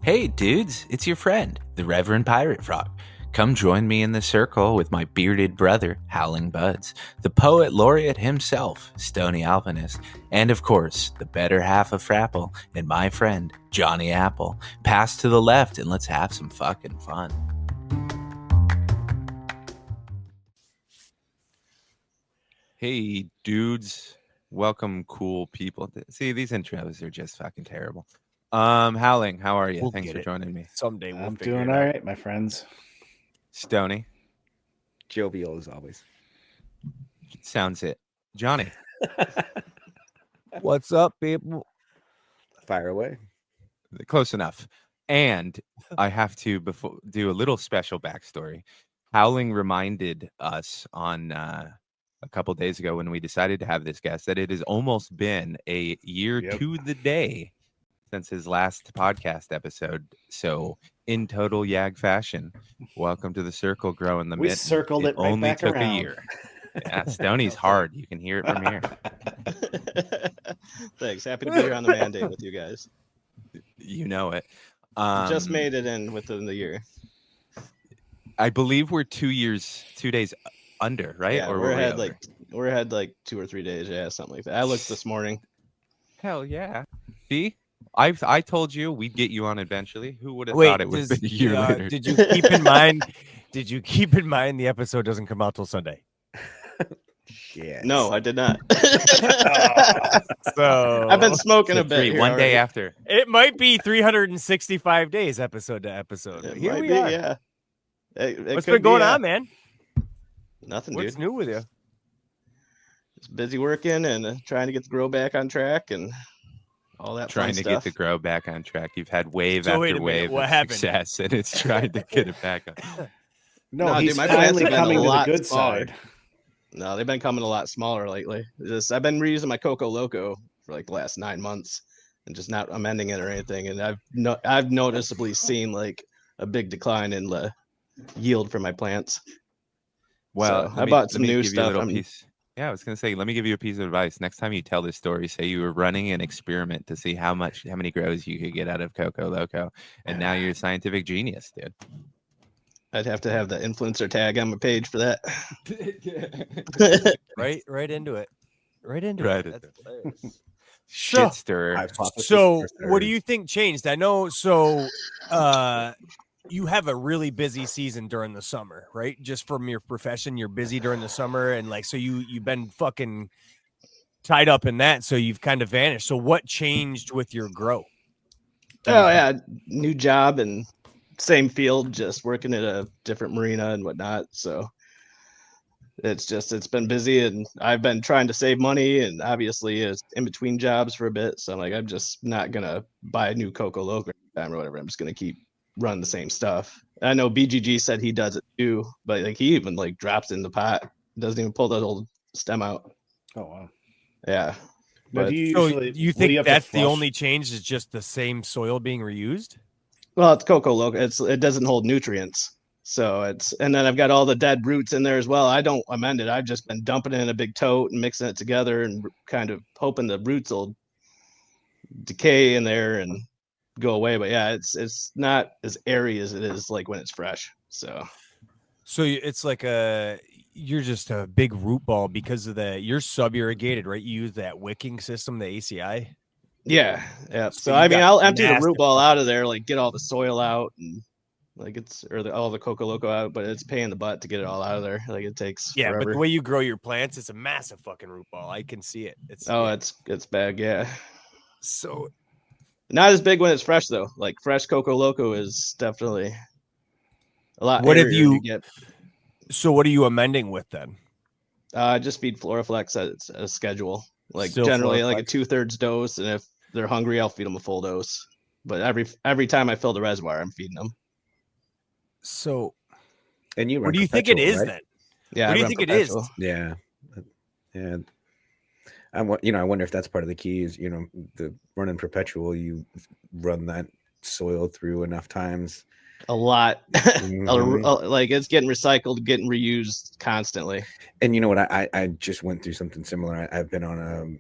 Hey dudes, it's your friend, the Reverend Pirate Frog. Come join me in the circle with my bearded brother, Howlingbuds, the poet laureate himself, Stoney Alpinist, and of course, the better half of Frapple and my friend, Johnny Apple. Pass to the left and let's have some fucking fun. Hey dudes, welcome cool people. See, these intros are just fucking terrible. Howling, how are you? Thanks for joining me. Someday I'm doing all right, my friends. Stoney. Jovial as always. Sounds it. Johnny. What's up, people? Fire away. Close enough. And I have to do a little special backstory. Howling reminded us on a couple days ago when we decided to have this guest that it has almost been a year to the day since his last podcast episode. So in total Yag fashion, welcome to the circle, Grow in the Mitten. We circled it right only back took around. a year. Yeah, Stoney's hard. You can hear it from here. Thanks. Happy to be here on the mandate with you guys. You know it. Just made it in within the year. I believe we're 2 days under, right? Yeah, or we're ahead like 2 or 3 days. Yeah, something like that. I looked this morning. Hell yeah. See? I told you we'd get you on eventually. Who would have thought it would have been a year later? Did you keep in mind? Did you keep in mind the episode doesn't come out till Sunday? Shit. No, I did not. So I've been smoking a bit. One day already. after. it might be 365 days, episode to episode. It Here might we be, are. yeah. It What's could been going be, on, man? Nothing, What's dude. new with you? Just busy working and trying to get the grow back on track and all that Trying fun to stuff. get the grow back on track. You've had wave So wait after a minute, wave what of happened? success, and it's trying to get it back on. No, No, he's dude, my plants finally have been coming a to the lot good smaller. side. No, they've been coming a lot smaller lately. I've been reusing my Coco Loco for like the last 9 months and just not amending it or anything. And I've noticeably seen like a big decline in the yield for my plants. Well, So I bought some new stuff. Yeah, I was gonna say, let me give you a piece of advice. Next time you tell this story, say you were running an experiment to see how many grows you could get out of Coco Loco, and now you're a scientific genius, dude. I'd have to have the influencer tag on my page for that. Right into it. Right into Right it. into That's hilarious. Shit stirrer. So what do you think changed? I know. So, you have a really busy season during the summer, right? Just from your profession, you're busy during the summer, and like, so you've been fucking tied up in that, so you've kind of vanished. So what changed with your grow? Oh yeah, new job and same field, just working at a different marina and whatnot. So it's been busy, and I've been trying to save money, and obviously it's in between jobs for a bit. So I'm like, I'm just not gonna buy a new Coco Loco every time or whatever. I'm just gonna keep running the same stuff. I know BGG said he does it too, but like he even like drops in the pot, doesn't even pull that old stem out. Oh wow! Yeah. But But do you So usually, you what do think you have to that's the flush? only change is just the same soil being reused? well, it's Coco Loco. It doesn't hold nutrients. So and then I've got all the dead roots in there as well. I don't amend it. I've just been dumping it in a big tote and mixing it together and kind of hoping the roots will decay in there and go away. But yeah, it's not as airy as it is like when it's fresh. So It's like you're just a big root ball because of you're sub irrigated, right? You use that wicking system, the ACI. yeah. So So you I mean, got I'll empty the massive root ball out of there, like get all the soil out and like all the Coco Loco out, but it's paying the butt to get it all out of there. Like it takes forever. But the way you grow your plants, it's a massive fucking root ball. I can see it. It's bad, yeah. so Not as big when it's fresh though. Like fresh Coco Loco is definitely a lot. What have airier you- to get? So what are you amending with then? Just feed Floraflex at a schedule. Like Still generally like a Floraflex? 2/3 dose, and if they're hungry, I'll feed them a full dose. But every time I fill the reservoir, I'm feeding them. So And you what run do you think it perpetual, is right? then? Yeah. What do I you run think it is? perpetual. Yeah. Yeah. I wonder if that's part of the key is, the running perpetual, you run that soil through enough times. A lot. Mhm. Like it's getting recycled, getting reused constantly. And you know what? I just went through something similar. I've been on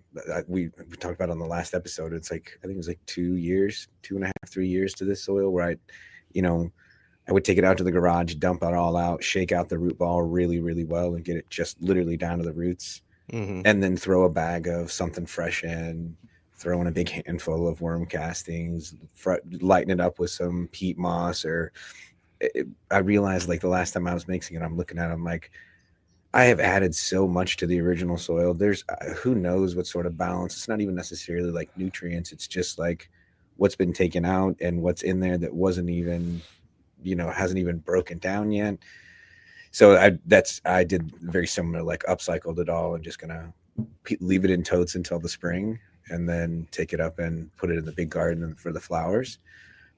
we talked about on the last episode. It's like, I think it was like 2.5, 3 years to this soil where I would take it out to the garage, dump it all out, shake out the root ball really, really well, and get it just literally down to the roots, Mm-hmm. and then throw a bag of something fresh in, throw in a big handful of worm castings, lighten it up with some peat moss. I realized, like, the last time I was mixing it, I'm looking at it, I'm like, I have added so much to the original soil. There's who knows what sort of balance. It's not even necessarily like nutrients. It's just like what's been taken out and what's in there that wasn't even, hasn't even broken down yet. So I did very similar, like upcycled it all and just gonna leave it in totes until the spring and then take it up and put it in the big garden for the flowers.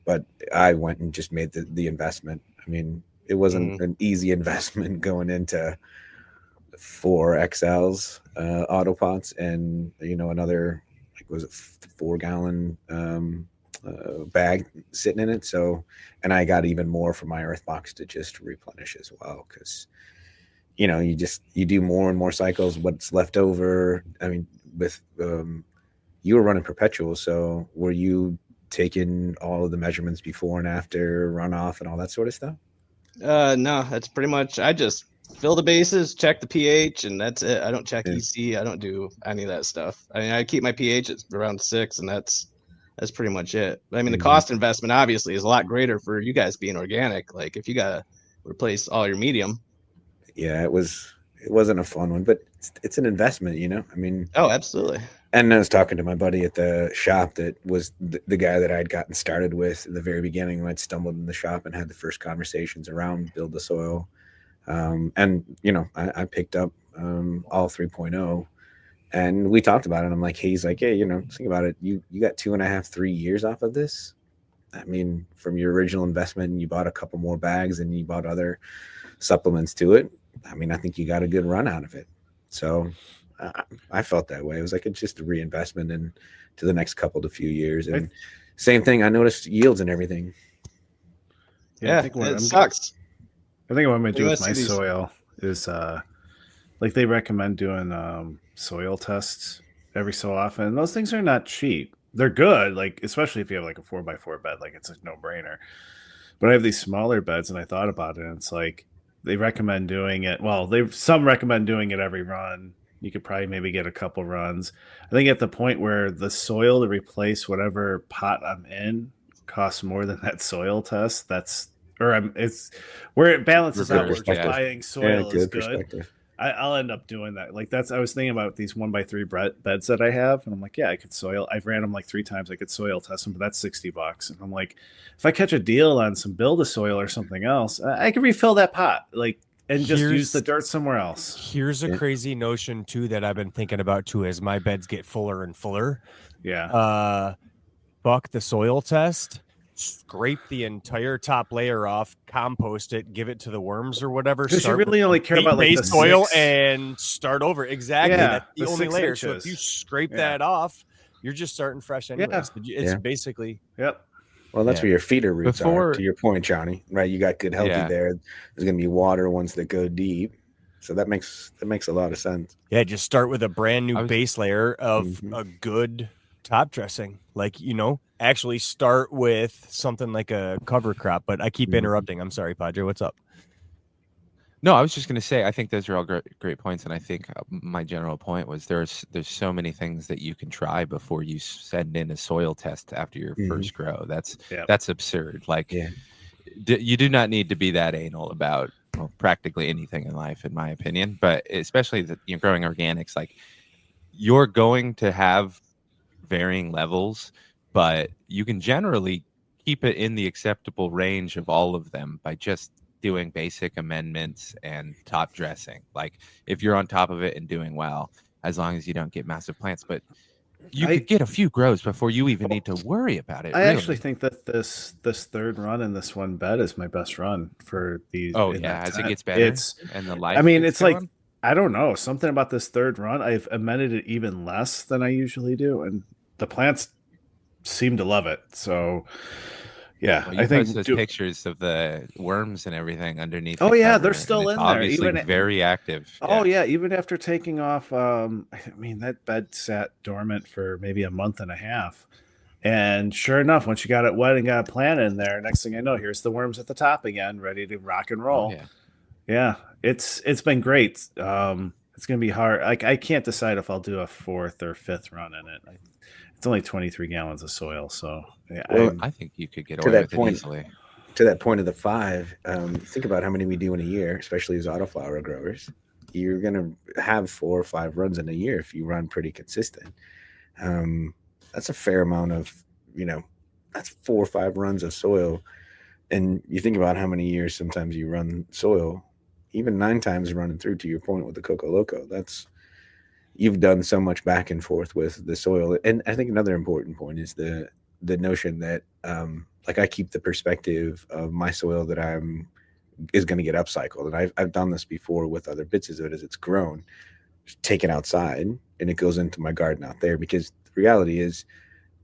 But I went and just made the investment. I mean, it wasn't an easy investment going into 4 XLs auto pots and another, like, was it 4-gallon bag sitting in it. So, and I got even more from my earth box to just replenish as well, because you do more and more cycles, what's left over. I mean, with you were running perpetual, so were you taking all of the measurements before and after runoff and all that sort of stuff? No, that's pretty much, I just fill the bases, check the pH, and that's it. I don't check EC. I don't do any of that stuff. I mean, I keep my pH at around 6, and that's pretty much it. I mean, the cost investment obviously is a lot greater for you guys being organic. Like, if you gotta replace all your medium. Yeah, it wasn't a fun one, but it's an investment, I mean. Oh, absolutely. And I was talking to my buddy at the shop that was the guy that I'd gotten started with in the very beginning when I'd stumbled in the shop and had the first conversations around Build the Soil. And, I picked up all 3.0 and we talked about it. I'm like, hey, he's like, hey, think about it. You got 2.5, 3 years off of this. I mean, from your original investment, you bought a couple more bags and you bought other supplements to it. I mean, I think you got a good run out of it. So I felt that way. It was like it's just a reinvestment into the next couple to few years. And same thing, I noticed yields and everything. Yeah, it sucks. I think what I'm going to do with my soil is like they recommend doing soil tests every so often. Those things are not cheap. They're good, like especially if you have like a 4x4 bed, like it's a no-brainer. But I have these smaller beds, and I thought about it, and it's like they recommend doing it. Well, some recommend doing it every run. You could probably maybe get a couple runs. I think at the point where the soil to replace whatever pot I'm in costs more than that soil test, it's where it balances out. Where just buying soil is good. I'll end up doing that. Like I was thinking about these 1x3 beds that I have, and I'm like, yeah, I could soil. I've ran them like 3 times. I could soil test them, but that's $60. And I'm like, if I catch a deal on some Build-A-Soil or something else, I can refill that pot, like, and just use the dirt somewhere else. Here's a crazy notion too that I've been thinking about too, as my beds get fuller and fuller. Yeah. Buck the soil test. Scrape the entire top layer off, compost it, give it to the worms or whatever. Because you really only care about like the soil and start over. Exactly. Yeah, that's the only layer. So if you scrape that off, you're just starting fresh anyways. It's basically. Yep. Well, that's where your feeder roots are, to your point, Johnny. Right? You got good healthy there. There's going to be water ones that go deep. So that makes a lot of sense. Yeah, just start with a brand new base layer of a good top dressing. Like, actually start with something like a cover crop. But I keep interrupting. I'm sorry, Padre. What's up? No, I was just going to say, I think those are all great points. And I think my general point was there's so many things that you can try before you send in a soil test after your first grow. That's absurd. Like, you do not need to be that anal about practically anything in life, in my opinion. But especially that you're growing organics, like you're going to have varying levels, but you can generally keep it in the acceptable range of all of them by just doing basic amendments and top dressing. Like if you're on top of it and doing well, as long as you don't get massive plants, but you could get a few grows before you even need to worry about it. I actually think that this third run in this one bed is my best run for these. Oh yeah, as it gets better, and the life. I mean, it's like I don't know, something about this third run. I've amended it even less than I usually do, and the plants seem to love it. So Yeah, Well, you I think. post those pictures of the worms and everything underneath. Oh the yeah, cover, they're and still it's in there. obviously Even very active. oh yeah, even after taking off. I mean, that bed sat dormant for maybe a month and a half. And sure enough, once you got it wet and got a plant in there, next thing I know, here's the worms at the top again, ready to rock and roll. Oh, yeah. Yeah, it's been great. It's gonna be hard. Like I can't decide if I'll do a 4th or 5th run in it. It's only 23 gallons of soil, so yeah, Well, I think you could get to away that with point, it easily. To that point of the 5, think about how many we do in a year, especially as autoflower growers. You're gonna have 4 or 5 runs in a year if you run pretty consistent. That's a fair amount of, that's 4 or 5 runs of soil. And you think about how many years sometimes you run soil, even 9 times running through, to your point with the Coco Loco. You've done so much back and forth with the soil. And I think another important point is the notion that like I keep the perspective of my soil that is going to get upcycled. And I've done this before with other bits of it as it's grown, just take it outside and it goes into my garden out there, because the reality is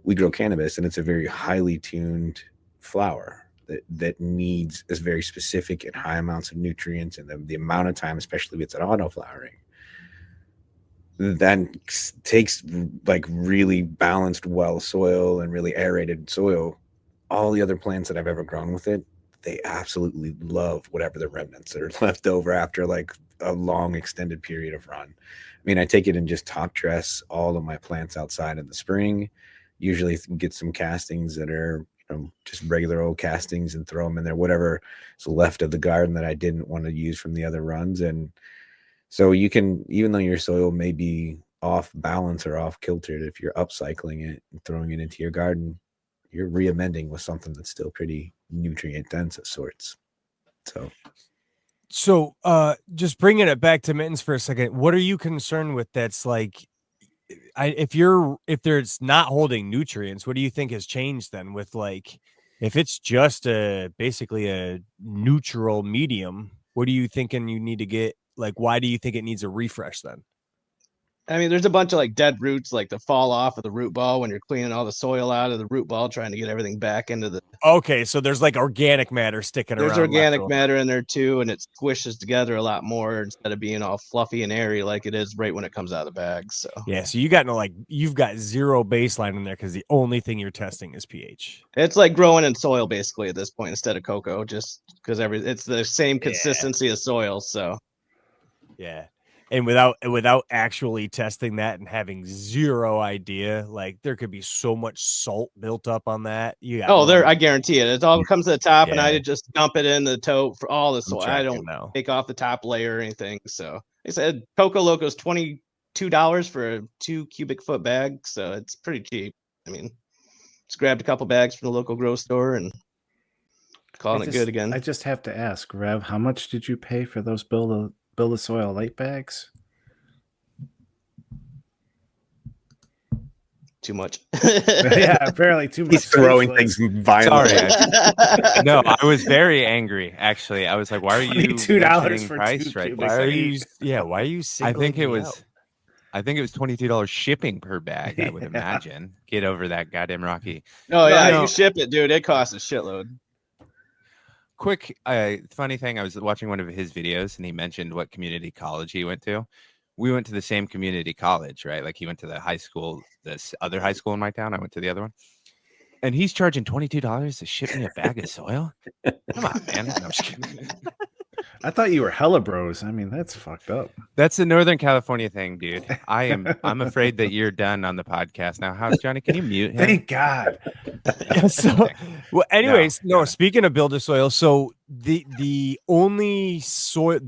we grow cannabis and it's a very highly tuned flower that needs a very specific and high amounts of nutrients, and the amount of time, especially if it's an auto flowering, that takes like really balanced, well soil and really aerated soil. All the other plants that I've ever grown with it, they absolutely love whatever the remnants that are left over after like a long extended period of run. I mean, I take it and just top dress all of my plants outside in the spring, usually get some castings that are just regular old castings and throw them in there, whatever is left of the garden that I didn't want to use from the other runs. And so you can, even though your soil may be off balance or off kiltered, if you're upcycling it and throwing it into your garden, you're re-amending with something that's still pretty nutrient dense of sorts. So just bringing it back to Mittens for a second, what are you concerned with that's like, if there's not holding nutrients, what do you think has changed then with like, if it's just basically a neutral medium, what are you thinking you need to get? Like, why do you think it needs a refresh then? I mean, there's a bunch of like dead roots, like the fall off of the root ball when you're cleaning all the soil out of the root ball, trying to get everything back into the. Okay, so there's like organic matter sticking around. There's organic matter in there too, and it squishes together a lot more instead of being all fluffy and airy like it is right when it comes out of the bag. So yeah, so you've got zero baseline in there because the only thing you're testing is pH. It's like growing in soil basically at this point instead of cocoa, just because it's the same consistency of soil. So yeah. And without actually testing that and having zero idea, like there could be so much salt built up on that. I guarantee it. It all comes to the top, and I just dump it in the tote for all the soil. I don't take off the top layer or anything. So I said Coco Loco's $22 for a 2 cubic foot bag, so it's pretty cheap. I mean, just grabbed a couple bags from the local grocery store and calling it good again. I just have to ask, Rev, how much did you pay for those build a soil light bags? Too much. Yeah, apparently too much. He's throwing things violently. Sorry, no, I was very angry. Actually, I was like, "Why are you $22 for price 2 right? cubic Why are you? Yeah, why are you? I think it was $22 shipping per bag. I would imagine. Get over that, goddamn Rocky. Oh yeah, you ship it, dude. It costs a shitload. Quick, funny thing. I was watching one of his videos, and he mentioned what community college he went to. We went to the same community college, right? Like he went to the high school, this other high school in my town. I went to the other one. And he's charging $22 to ship me a bag of soil? Come on, man. No, I'm just kidding. I thought you were hella bros. I mean, that's fucked up. That's a Northern California thing, dude. I'm afraid that you're done on the podcast now. How, Johnny, can you mute him? Thank God. So, well, anyways, speaking of build a soil, so the only soil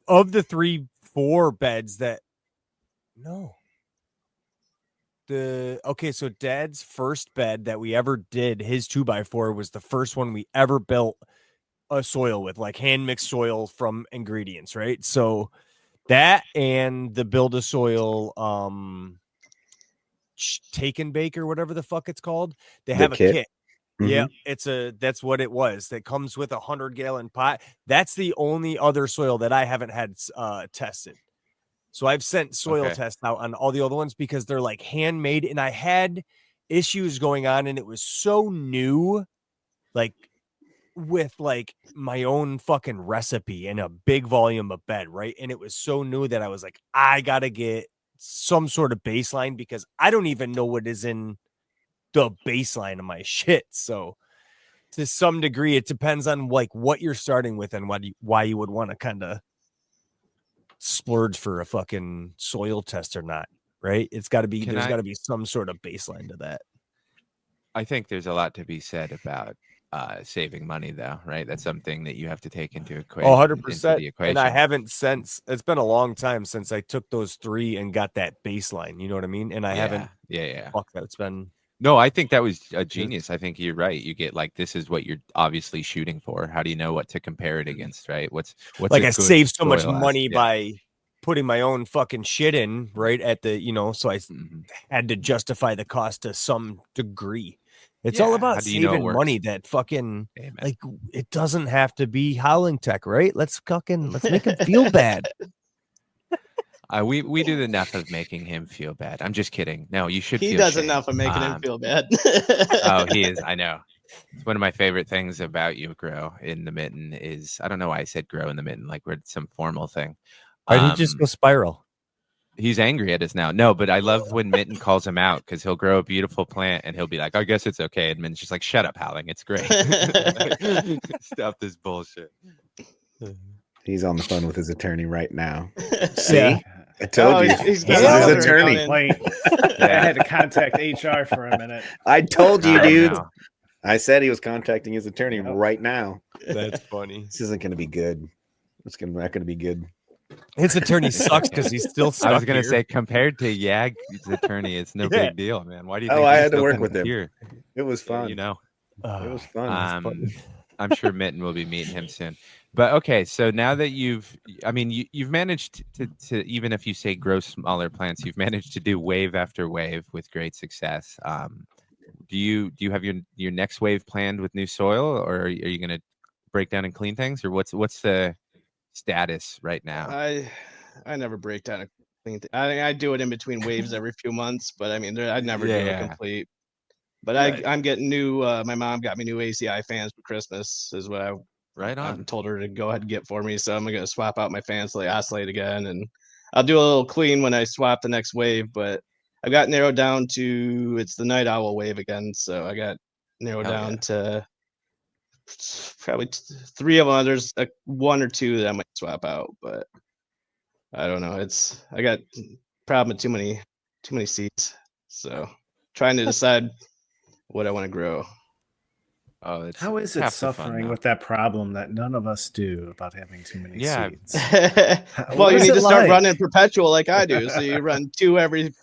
of the 3-4 beds that so Dad's first bed that we ever did, his 2x4 was the first one we ever built a soil with, like hand mixed soil from ingredients, right? So that and the build a soil take and bake or whatever the fuck it's called, they have a kit. Mm-hmm. Yeah, that's what it was. That comes with 100-gallon pot. That's the only other soil that I haven't had tested. So I've sent soil tests out on all the other ones because they're like handmade, and I had issues going on, and it was so new. like with like my own fucking recipe and a big volume of bed, right? And it was so new that I was like, I gotta get some sort of baseline because I don't even know what is in the baseline of my shit. So to some degree, it depends on like what you're starting with and why you would want to kind of splurge for a fucking soil test or not, right? It's got to be, there's got to be some sort of baseline to that. I think there's a lot to be said about saving money, though, right? That's something that you have to take into equation. 100%. And I haven't since, it's been a long time since I took those 3 and got that baseline. You know what I mean? And I haven't. Yeah. Fuck that. It's been. No, I think that was a genius. I think you're right. You get like, this is what you're obviously shooting for. How do you know what to compare it against, right? What's like I saved so much money by putting my own fucking shit in, right? At the, you know, so I had to justify the cost to some degree. It's all about saving money that fucking, like, it doesn't have to be Howling Tech, right? Let's make him feel bad. We do enough of making him feel bad. I'm just kidding. No, you should. He does enough of making him feel bad. Oh, he is. I know. It's one of my favorite things about you, Grow in the Mitten, is I don't know why I said Grow in the Mitten, like we're some formal thing. Why did he just go spiral? He's angry at us now. No, but I love when Mitten calls him out because he'll grow a beautiful plant and he'll be like, I guess it's okay. And Mitten's just like, shut up, Howling. It's great. Stop this bullshit. He's on the phone with his attorney right now. See? Yeah. I told you. He's his attorney. I had to contact HR for a minute. I told you, dude. I said he was contacting his attorney right now. That's funny. This isn't going to be good. It's not going to be good. His attorney sucks because he's still stuck. I was going to say, compared to Yag's attorney, it's no big deal, man. Why do you think I had to work with him? Here? It was fun. You know, it was fun. I'm sure Mitten will be meeting him soon. But okay, so now that you've managed to even if you say grow smaller plants, you've managed to do wave after wave with great success. Do you have your next wave planned with new soil, or are you going to break down and clean things, or what's the status right now? I never break down a clean thing. I do it in between waves every few months, but I mean, I'd never do it complete. But I'm getting new. My mom got me new ACI fans for Christmas, is what I told her to go ahead and get for me. So I'm gonna swap out my fans so they oscillate again, and I'll do a little clean when I swap the next wave. But I got narrowed down to it's the night owl wave again, so I got narrowed down to probably 3 of them. There's 1 or 2 that I might swap out, but I don't know. I got problem with too many seeds, so trying to decide what I want to grow. Oh, how is it suffering with that problem that none of us do about having too many seeds? Well, you need to start running perpetual like I do, so you run 2 every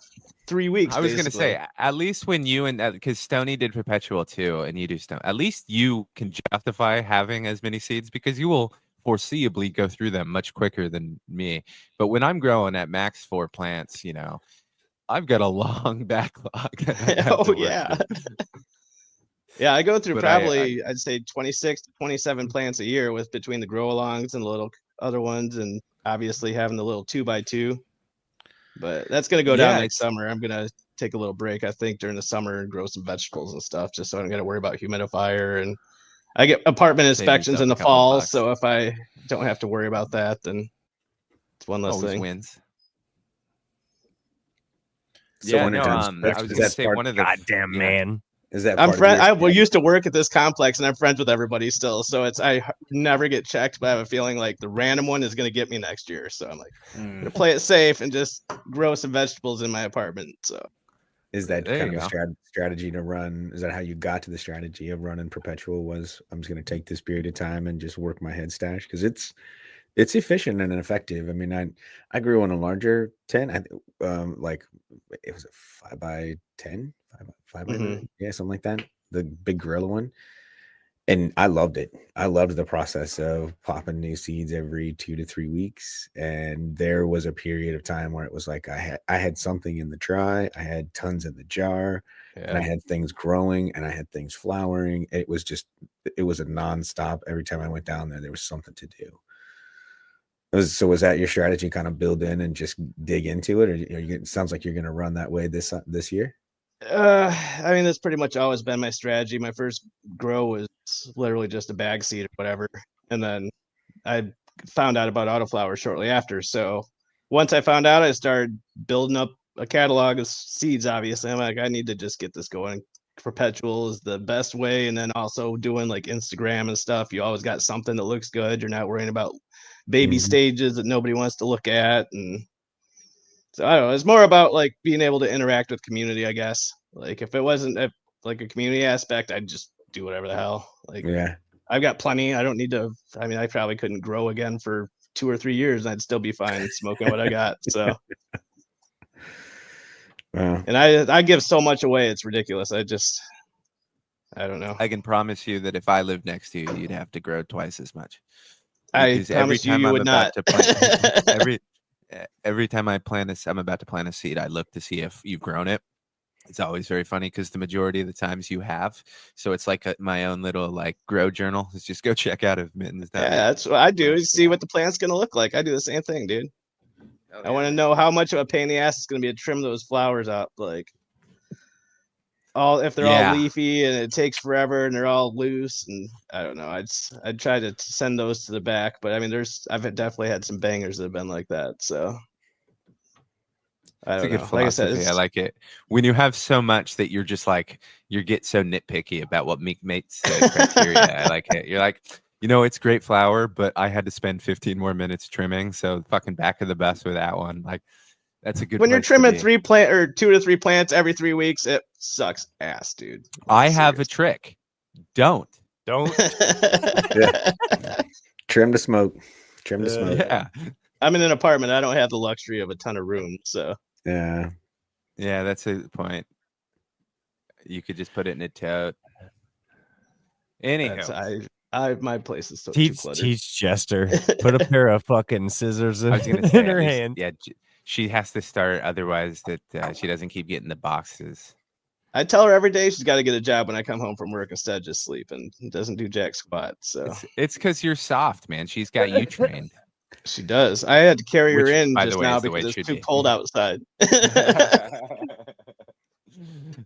3 weeks. I was going to say, at least when you and because Stoney did perpetual too, and you do Stone, at least you can justify having as many seeds because you will foreseeably go through them much quicker than me. But when I'm growing at max 4 plants, you know, I've got a long backlog. Oh yeah. Yeah, I go through I'd say 26 to 27 plants a year with between the grow alongs and the little other ones, and obviously having the little 2x2. But that's gonna go down next summer. I'm gonna take a little break, I think, during the summer and grow some vegetables and stuff, just so I don't got to worry about humidifier. And I get apartment inspections in the fall, so if I don't have to worry about that, then it's one less thing. Wins. So I was gonna say one of the goddamn man. Is that I used to work at this complex, and I'm friends with everybody still. So I never get checked, but I have a feeling like the random one is going to get me next year. So I'm like, I'm gonna play it safe and just grow some vegetables in my apartment. So is that kind of a strategy to run? Is that how you got to the strategy of running perpetual? Was I'm just going to take this period of time and just work my head stash because it's efficient and effective. I mean, I grew on a larger 10. Like it was a 5x10. 500, yeah, something like that. The big gorilla one, and I loved it. I loved the process of popping new seeds every 2 to 3 weeks. And there was a period of time where it was like I had something in the try, I had tons in the jar, and I had things growing and I had things flowering. It was a nonstop. Every time I went down there was something to do. So was that your strategy, kind of build in and just dig into it, or it sounds like you're going to run that way this year? I mean, that's pretty much always been my strategy. My first grow was was literally just a bag seed or whatever. And then I found out about autoflower shortly after. So once I found out, I started building up a catalog of seeds. Obviously, I'm like, I need to just get this going. Perpetual is the best way. And then also doing like Instagram and stuff. You always got something that looks good. You're not worrying about baby stages that nobody wants to look at. And so I don't know. It's more about like being able to interact with community, I guess. Like if it wasn't like a community aspect, I'd just do whatever the hell. Like, Yeah. I've got plenty. I don't need to. I mean, I probably couldn't grow again for 2 or 3 years, and I'd still be fine smoking what I got. So, Wow. and I give so much away, it's ridiculous. I don't know. I can promise you that if I lived next to you, you'd have to grow twice as much. I Because every promise you, time you I'm would about not. to plant, every time I'm about to plant a seed, I look to see if you've grown it. It's always very funny because the majority of the times you have. So it's like my own little like grow journal. Let's just go check out if Mitten's done. Yeah, that's what I do. Is see what the plant's gonna look like. I do the same thing, dude. Oh, I want to know how much of a pain in the ass it's gonna be to trim those flowers up. Like, if they're all leafy and it takes forever and they're all loose, and I don't know. I'd try to send those to the back, but I mean, I've definitely had some bangers that have been like that. So. I It's don't a good know. philosophy. Like I said, I like it. When you have so much that you're just like, you get so nitpicky about what makes the criteria. I like it. You're like, it's great flower, but I had to spend 15 more minutes trimming. So fucking back of the bus with that one. Like, that's a good. When you're place to trimming be. 2 to 3 plants every 3 weeks, it sucks ass, dude. I have a trick. Don't. Yeah. Trim to smoke. Trim to smoke. Yeah. I'm in an apartment. I don't have the luxury of a ton of room, so. Yeah. Yeah, that's a point. You could just put it in a tote. Anyhow, my place is so too cluttered. Teach Jester. Put a pair of fucking scissors in, I was gonna say, in her at least, hand. yeah, she has to start, otherwise that she doesn't keep getting the boxes. I tell her every day she's got to get a job when I come home from work instead of just sleeping. Doesn't do jack squat. So it's because you're soft, man. She's got you trained. She does. I had to carry her in by the just way, now is the way because it it's should too be. cold outside.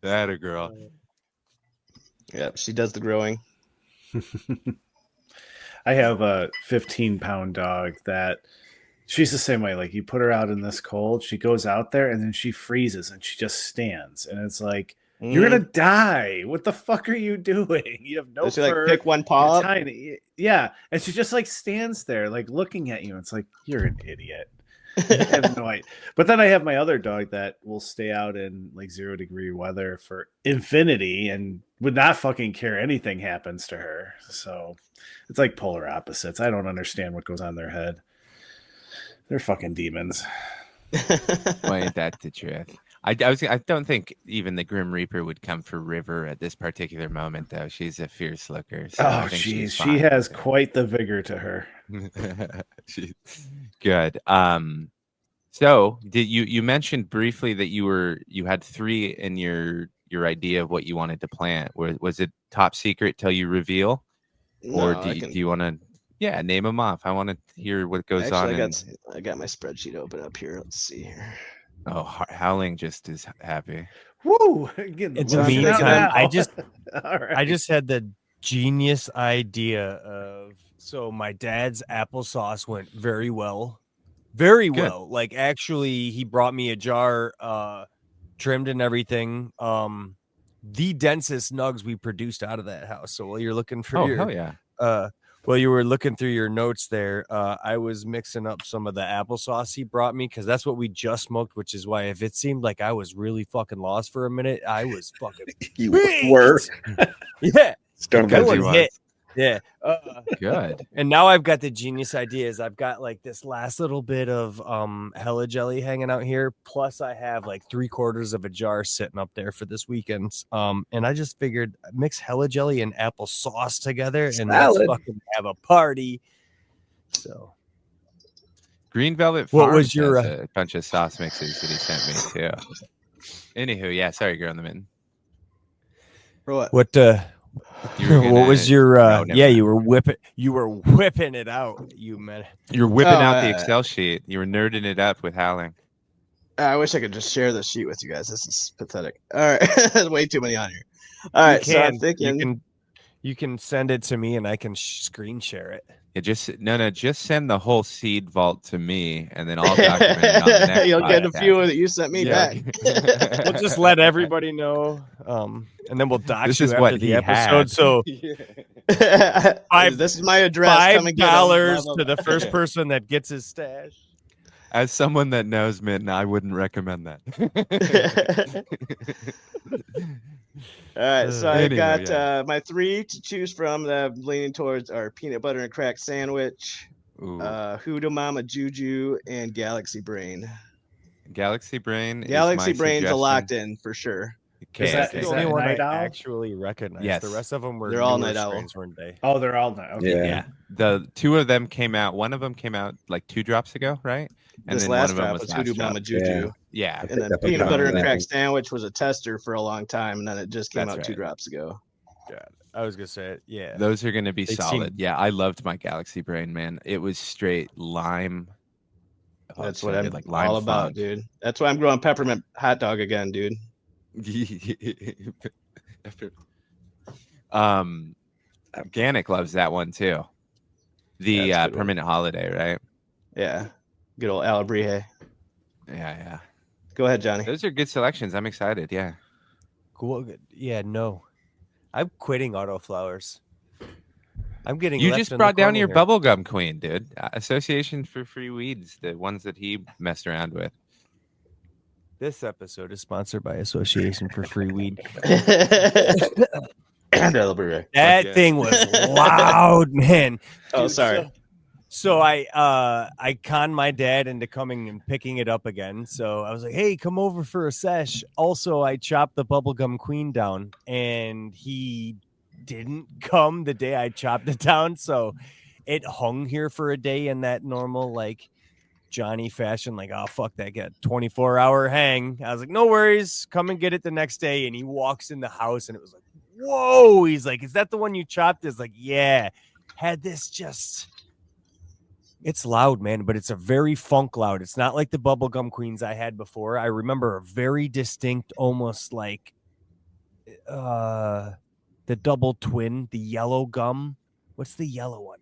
That a girl. Yeah, she does the growing. I have a 15-pound dog that she's the same way. Like, you put her out in this cold, she goes out there and then she freezes and she just stands. And it's like, you're gonna die. What the fuck are you doing? You have no Does she fur. like pick one paw up? Tiny. Yeah. And she just like stands there, like looking at you. It's like, you're an idiot. I have no idea. But then I have my other dog that will stay out in like 0-degree weather for infinity and would not fucking care anything happens to her. So it's like polar opposites. I don't understand what goes on in their head. They're fucking demons. Well, ain't that the truth? I don't think even the Grim Reaper would come for River at this particular moment, though. She's a fierce looker. So Oh, jeez, she has quite the vigor to her. She's good. So did you mentioned briefly that you had 3 in your idea of what you wanted to plant? Was it top secret till you reveal, or do you want to? Yeah, name them off. I want to hear what goes on. I got my spreadsheet open up here. Let's see here. Oh, Howling just is happy. Woo! In the meantime, I just had the genius idea of, so my dad's applesauce went very well. Very well. Like, actually, he brought me a jar, trimmed and everything. The densest nugs we produced out of that house. So while you're looking for hell yeah. While you were looking through your notes there, I was mixing up some of the applesauce he brought me, because that's what we just smoked, which is why if it seemed like I was really fucking lost for a minute, I was fucking You were. Yeah. Stone That one hit. Yeah. Good. And now I've got the genius ideas. I've got like this last little bit of hella jelly hanging out here. Plus I have like 3/4 of a jar sitting up there for this weekend. And I just figured mix hella jelly and applesauce together and let's fucking have a party. So Green Velvet Farms what was your has a bunch of sauce mixes that he sent me too. Anywho, yeah, sorry, Girl in the Mitten. For what? What was your you were whipping it out, you're whipping out the Excel sheet. You were nerding it up with Howling. I wish I could just share the sheet with you guys. This is pathetic. All right. Way too many on here. All right, so I'm thinking You can send it to me and I can screen share it. Yeah, just send the whole seed vault to me, and then I'll document it on the next You'll get a podcast. few that you sent me back. We'll just let everybody know, and then we'll dox This you is after what the he episode. had. So This is my address. Come and get 'em. $5 Blah, to blah, the first person that gets his stash. As someone that knows Mitten, I wouldn't recommend that. All right, so I Anyway, got yeah. my 3 to choose from that I'm leaning towards are peanut butter and crack sandwich, Ooh. Hoodoo Mama Juju, and Galaxy Brain. Galaxy Brain Galaxy is my Brain's a suggestion. locked in for sure. Okay, That's the only one I Night Owl? actually recognize. Yes. The rest of them were They're all newer Night Owl. strains, weren't they? Oh, they're all night. Okay. Yeah. The 2 of them came out. One of them came out like 2 drops ago, right? And This then last one of them drop was was Hoodoo last drop. Mama Juju. Yeah. And then picked up a peanut drop butter of and that crack one. sandwich was a tester for a long time, and then it just came That's out 2 right. drops ago. God, I was gonna say it. Yeah. Those are going to be They solid. seem- Yeah, I loved my Galaxy Brain, man. It was straight lime. Oh, That's so what good, I'm like lime all about, funk. dude. That's why I'm growing peppermint hot dog again, dude. Organic loves that one too. The Yeah, it's a good one. permanent holiday, right? Yeah. Good old Alabrije. Yeah. Go ahead, Johnny. Those are good selections. I'm excited. Yeah. Cool. Yeah, no. I'm quitting autoflowers. I'm getting. You left just in the brought down corner your here. bubblegum queen, dude. Association for Free Weeds, the ones that he messed around with. This episode is sponsored by Association for Free Weed. And Alabrije. That yeah. thing was loud, man. Oh, Dude, sorry. So I conned my dad into coming and picking it up again. So I was like, "Hey, come over for a sesh." Also, I chopped the bubblegum queen down, and he didn't come the day I chopped it down. So it hung here for a day in that normal like Johnny fashion, like, "Oh fuck that, get 24-hour hang." I was like, "No worries, come and get it the next day." And he walks in the house, and it was like, "Whoa!" He's like, "Is that the one you chopped?" It's like, "Yeah." Had this just. It's loud, man, but it's a very funk loud. It's not like the bubblegum queens I had before. I remember a very distinct, almost like the double twin, the yellow gum. What's the yellow one?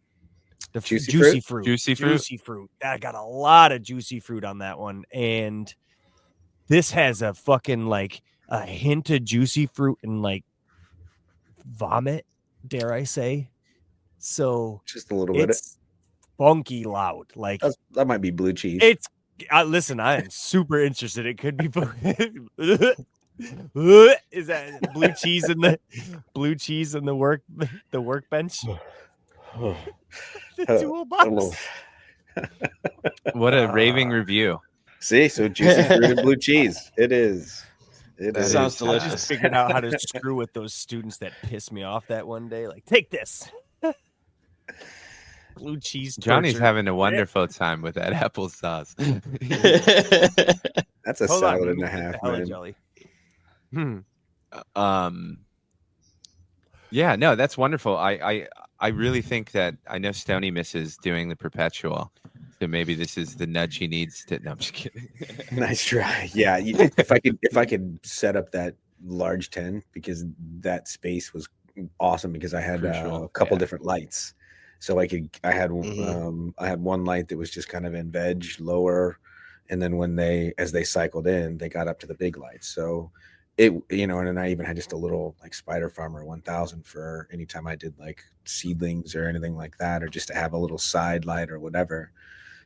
The Juicy fruit. Juicy fruit. I got a lot of juicy fruit on that one. And this has a fucking like a hint of juicy fruit and like vomit, dare I say. So Just a little bit. it's funky loud. Like That might be blue cheese. it's listen, I am super interested. It could be is that blue cheese in the workbench? The toolbox. What a raving review. See, so juicy fruit and blue cheese. It is. It That is. sounds I delicious. just figured out how to screw with those students that pissed me off that one day. Like, take this. Blue cheese. Johnny's torture. having a wonderful time with that applesauce. That's a Hold on, salad let and me a get the half, hella man. jelly. Yeah, no, that's wonderful. I really think that I know Stoney misses doing the perpetual, so maybe this is the nudge he needs to. No, I'm just kidding. Nice try. Yeah, if I could set up that large 10, because that space was awesome, because I had Crucial, a couple yeah. different lights, so I had one light that was just kind of in veg lower, and then as they cycled in, they got up to the big lights. So it, and then I even had just a little like Spider Farmer 1000 for anytime I did like seedlings or anything like that, or just to have a little side light or whatever.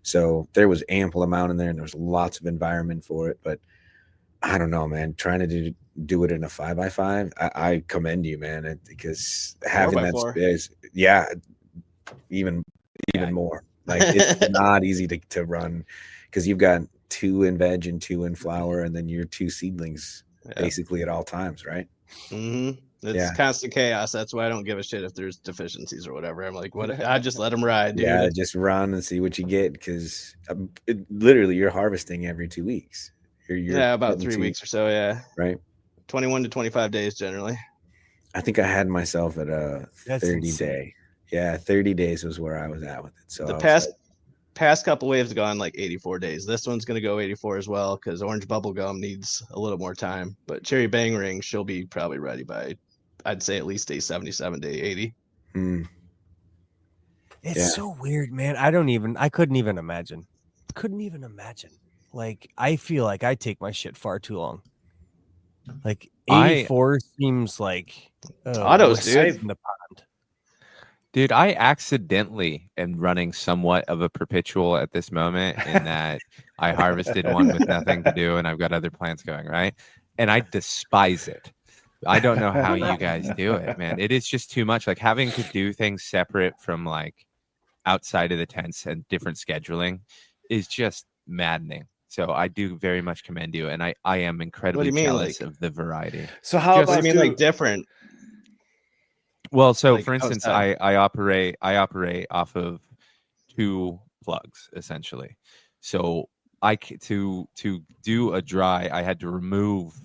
So there was ample amount in there, and there was lots of environment for it. But I don't know, man, trying to do it in a 5x5, I commend you, man, because having that 4x4. space, yeah, even more. Like, it's not easy to run, because you've got 2 in veg and 2 in flower, and then your 2 seedlings basically at all times, right? It's constant chaos. That's why I don't give a shit if there's deficiencies or whatever. I'm like, what? I just let them ride, dude. Yeah, just run and see what you get, because literally you're harvesting every 2 weeks. You're about 3 weeks or so. Yeah, right. 21 to 25 days generally. I think I had myself at a That's 30 insane. day. Yeah, 30 days was where I was at with it. So The I was past couple waves have gone like 84 days. This one's going to go 84 as well, because orange bubblegum needs a little more time. But cherry bang ring, she'll be probably ready by I'd say at least day 77, day 80. It's so weird, man. I couldn't even imagine. Like, I feel like I take my shit far too long. Like 84 seems like autos, dude. in the pond. Dude, I accidentally am running somewhat of a perpetual at this moment in that I harvested one with nothing to do and I've got other plants going, right? And I despise it. I don't know how you guys do it, man. It is just too much. Like having to do things separate from like outside of the tents and different scheduling is just maddening. So I do very much commend you, and I am incredibly jealous of the variety. So how about like different? Well, so like, for instance, I operate off of 2 plugs essentially. So to do a dry, I had to remove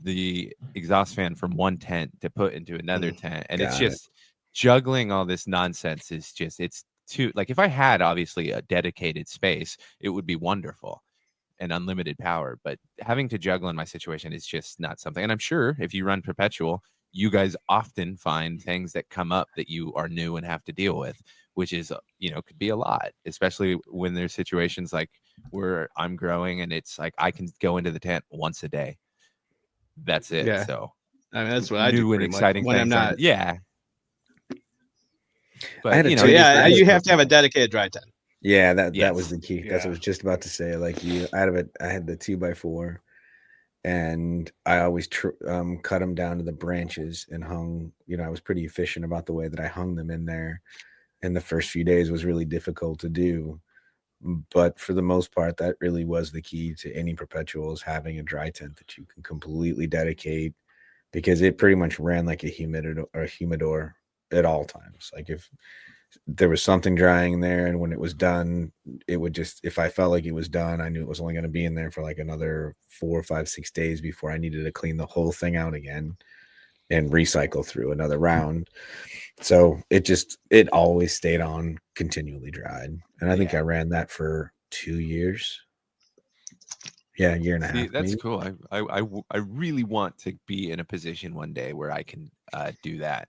the exhaust fan from one tent to put into another tent, and it's just juggling all this nonsense is just it's too like if I had obviously a dedicated space, it would be wonderful and unlimited power, but having to juggle in my situation is just not something. And I'm sure if you run perpetual, you guys often find things that come up that you are new and have to deal with, which is, could be a lot, especially when there's situations like where I'm growing and it's like I can go into the tent once a day. That's it. Yeah. So I mean, that's what I do. New and exciting when things. I'm not. Yeah. But you have to have a dedicated dry tent. Yeah, that was the key. That's what I was just about to say. Like I had the 2x4, and I always cut them down to the branches and hung. I was pretty efficient about the way that I hung them in there. And the first few days was really difficult to do, but for the most part, that really was the key to any perpetuals, having a dry tent that you can completely dedicate, because it pretty much ran like a humidor at all times. Like if there was something drying in there, and when it was done, it would just, if I felt like it was done, I knew it was only going to be in there for like another 4, 5, 6 days before I needed to clean the whole thing out again and recycle through another round. So it always stayed on, continually dried. And I think I ran that for 2 years. Yeah, a year and a half. That's cool. I really want to be in a position one day where I can do that.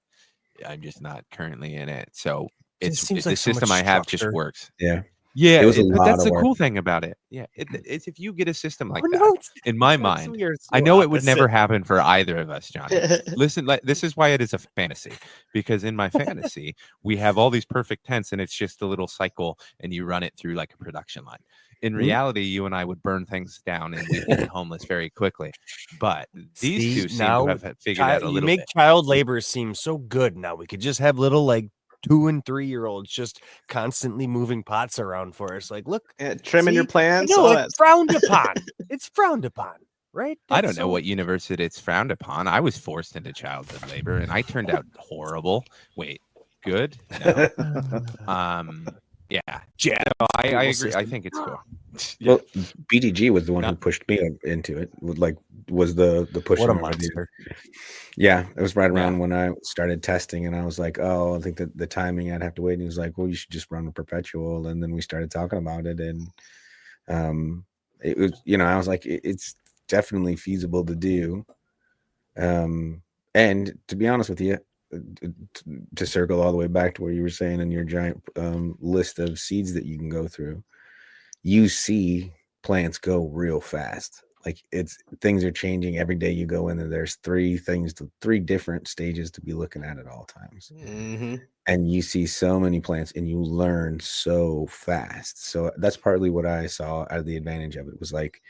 I'm just not currently in it. So the system I have just works. Yeah. Yeah, but that's the cool thing about it. Yeah, it's if you get a system like that. In my mind, I know it would never happen for either of us, Johnny. Listen, this is why it is a fantasy, because in my fantasy we have all these perfect tents, and it's just a little cycle, and you run it through like a production line. In reality, you and I would burn things down, and we'd get homeless very quickly. But these two seem to have figured out a little bit. You make child labor seem so good now. We could just have little like 2- and 3-year-olds just constantly moving pots around for us. Like, look, trimming your plants. No, it's frowned upon. It's frowned upon, right? I don't know what university it's frowned upon. I was forced into childhood labor, and I turned out horrible. Wait, good? No. Yeah. No, I agree. I think it's cool. Well, BDG was the one who pushed me into it. Was the push? What a monster! Yeah, it was right around when I started testing, and I was like, "Oh, I think that the timing I'd have to wait." And he was like, "Well, you should just run a perpetual." And then we started talking about it, and it was, I was like, "It's definitely feasible to do." And to be honest with you, to circle all the way back to where you were saying in your giant list of seeds that you can go through, you see plants go real fast. Like things are changing every day you go in, and there's 3 different stages to be looking at all times. Mm-hmm. And you see so many plants, and you learn so fast. So that's partly what I saw out of the advantage of it. Was like